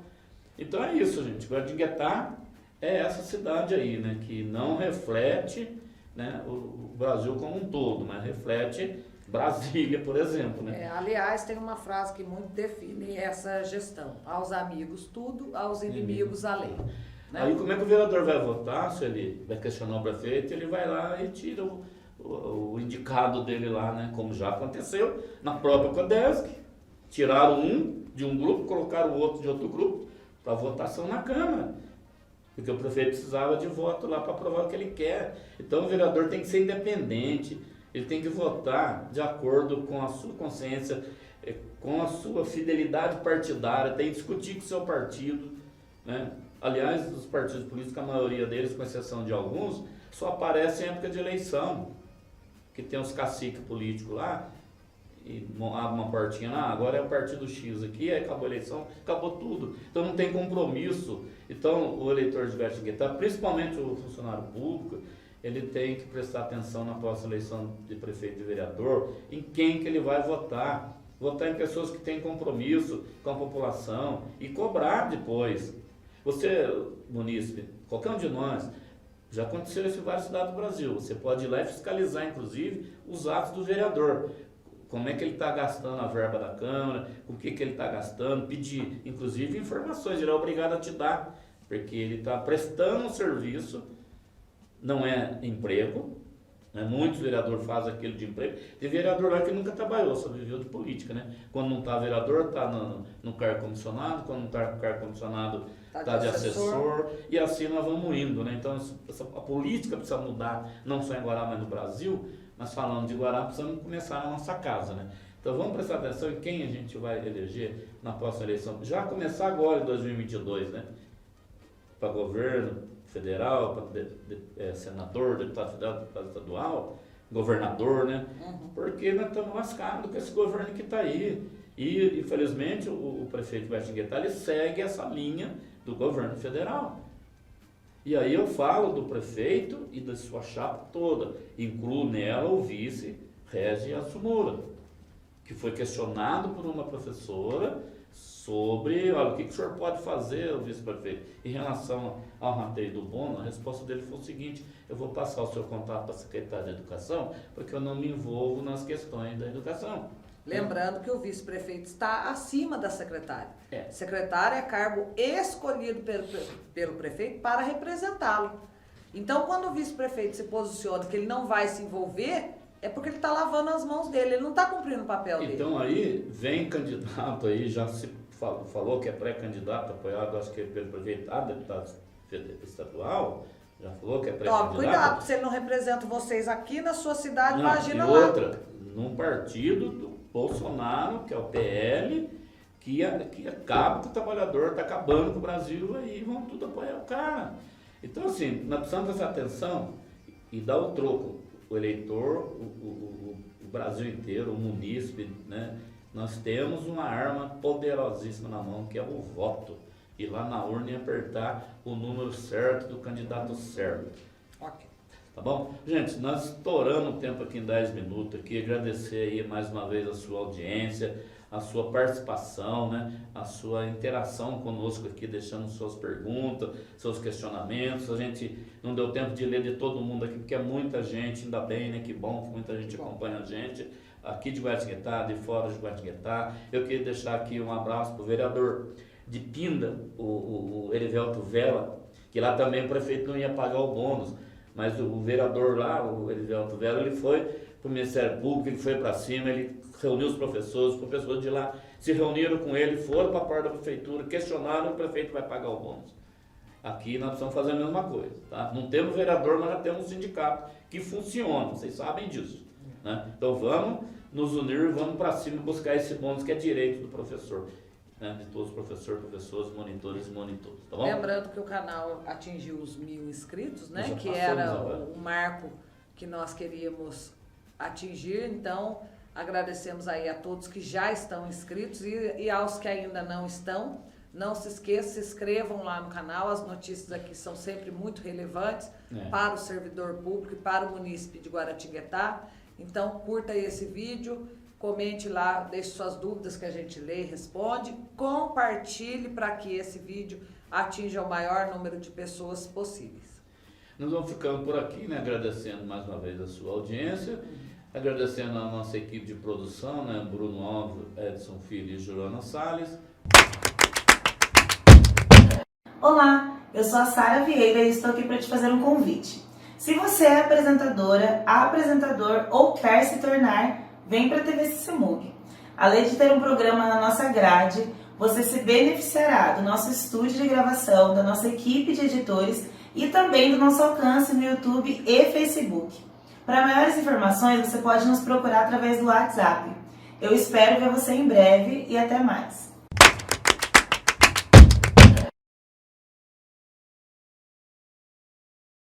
Então é isso, gente, Guaratinguetá é essa cidade aí, né? Que não reflete, né, o Brasil como um todo, mas reflete Brasília, por exemplo, né? Aliás, tem uma frase que muito define essa gestão: aos amigos tudo, aos inimigos a lei. Né? Aí como é que o vereador vai votar? Se ele vai questionar o prefeito, ele vai lá e tira o indicado dele lá, né? Como já aconteceu na própria CODESG. Tiraram um de um grupo, colocaram o outro de outro grupo para votação na Câmara. Porque o prefeito precisava de voto lá para aprovar o que ele quer. Então o vereador tem que ser independente, ele tem que votar de acordo com a sua consciência, com a sua fidelidade partidária, tem que discutir com o seu partido, né? Aliás, os partidos políticos, a maioria deles, com exceção de alguns, só aparecem em época de eleição, que tem os caciques políticos lá, e abre uma portinha lá, agora é o partido X aqui, aí acabou a eleição, acabou tudo. Então não tem compromisso. Então o eleitor de Guaratinguetá, principalmente o funcionário público, ele tem que prestar atenção na próxima eleição de prefeito e vereador, em quem que ele vai votar. Votar em pessoas que têm compromisso com a população e cobrar depois. Você, munícipe, qualquer um de nós, já aconteceu isso em várias cidades do Brasil. Você pode ir lá e fiscalizar, inclusive, os atos do vereador. Como é que ele está gastando a verba da Câmara, o que ele está gastando, pedir, inclusive, informações. Ele é obrigado a te dar, porque ele está prestando um serviço, não é emprego, né? Muitos vereadores fazem aquilo de emprego. Tem vereador lá que nunca trabalhou, só viveu de política, né? Quando não está vereador, está no cargo comissionado, quando não está no cargo comissionado, está de assessor, e assim nós vamos indo, né? Então a política precisa mudar, não só em Guará, mas no Brasil. Nós falando de Guará, precisamos começar na nossa casa, né? Então vamos prestar atenção em quem a gente vai eleger na próxima eleição. Já começar agora em 2022, né? Para governo federal, para senador, deputado federal, deputado estadual, governador, né? Porque nós estamos lascados com esse governo que está aí. E, infelizmente, o prefeito Guaratinguetá, ele segue essa linha do governo federal. E aí eu falo do prefeito e da sua chapa toda, incluo nela o vice Regi Assumura, que foi questionado por uma professora sobre, olha, o que o senhor pode fazer, o vice-prefeito, em relação ao rateio do bônus. A resposta dele foi o seguinte: eu vou passar o seu contato para a Secretaria de Educação, porque eu não me envolvo nas questões da educação. Lembrando que o vice-prefeito está acima da secretária. Secretária é cargo escolhido pelo prefeito para representá-lo. Então, quando o vice-prefeito se posiciona que ele não vai se envolver, é porque ele está lavando as mãos dele, ele não está cumprindo o papel dele. Então aí, vem candidato aí, já se falou que é pré-candidato, apoiado, acho que pelo prefeito, deputado estadual, já falou que é pré-candidato. Cuidado, se ele não representa vocês aqui na sua cidade, não, imagina e lá. outra, num partido do Bolsonaro, que é o PL, que acaba com o trabalhador, está acabando com o Brasil, aí vão tudo apoiar o cara. Então, assim, nós precisamos prestar atenção e dar o troco. O eleitor, o Brasil inteiro, o munícipe, né? Nós temos uma arma poderosíssima na mão, que é o voto. Ir lá na urna e apertar o número certo do candidato certo. Ok. Tá bom? Gente, nós estouramos o tempo aqui em 10 minutos aqui, agradecer aí mais uma vez a sua audiência, a sua participação, né? A sua interação conosco aqui, deixando suas perguntas, seus questionamentos. A gente não deu tempo de ler de todo mundo aqui, porque é muita gente, ainda bem, né? Que bom que muita gente acompanha a gente, aqui de Guaratinguetá, de fora de Guaratinguetá. Eu queria deixar aqui um abraço para o vereador de Pinda, o Erivelto Vela, que lá também o prefeito não ia pagar o bônus, Mas o vereador lá, o Elivelto Vero, ele foi para o Ministério Público, ele foi para cima, ele reuniu os professores de lá se reuniram com ele, foram para a porta da prefeitura, questionaram e o prefeito vai pagar o bônus. Aqui nós precisamos fazer a mesma coisa, tá? Não temos vereador, mas nós temos um sindicato que funciona, vocês sabem disso, né? Então vamos nos unir, vamos para cima buscar esse bônus que é direito do professor, né? De todos os professores, monitores e monitores, tá bom? Lembrando que o canal atingiu os 1000 inscritos, né? Já Que passamos era agora. o marco que nós queríamos atingir, então agradecemos aí a todos que já estão inscritos e aos que ainda não estão. Não se esqueçam, se inscrevam lá no canal, as notícias aqui são sempre muito relevantes para o servidor público e para o munícipe de Guaratinguetá. Então curta esse vídeo, comente lá, deixe suas dúvidas que a gente lê e responde, compartilhe para que esse vídeo atinja o maior número de pessoas possíveis. Nós vamos ficando por aqui, né? Agradecendo mais uma vez a sua audiência, agradecendo a nossa equipe de produção, né? Bruno Alves, Edson Filho e Juliana Salles. Olá, eu sou a Sara Vieira e estou aqui para te fazer um convite. Se você é apresentadora, apresentador ou quer se tornar, vem para a TV Sissemug. Além de ter um programa na nossa grade, você se beneficiará do nosso estúdio de gravação, da nossa equipe de editores e também do nosso alcance no YouTube e Facebook. Para maiores informações, você pode nos procurar através do WhatsApp. Eu espero ver você em breve e até mais.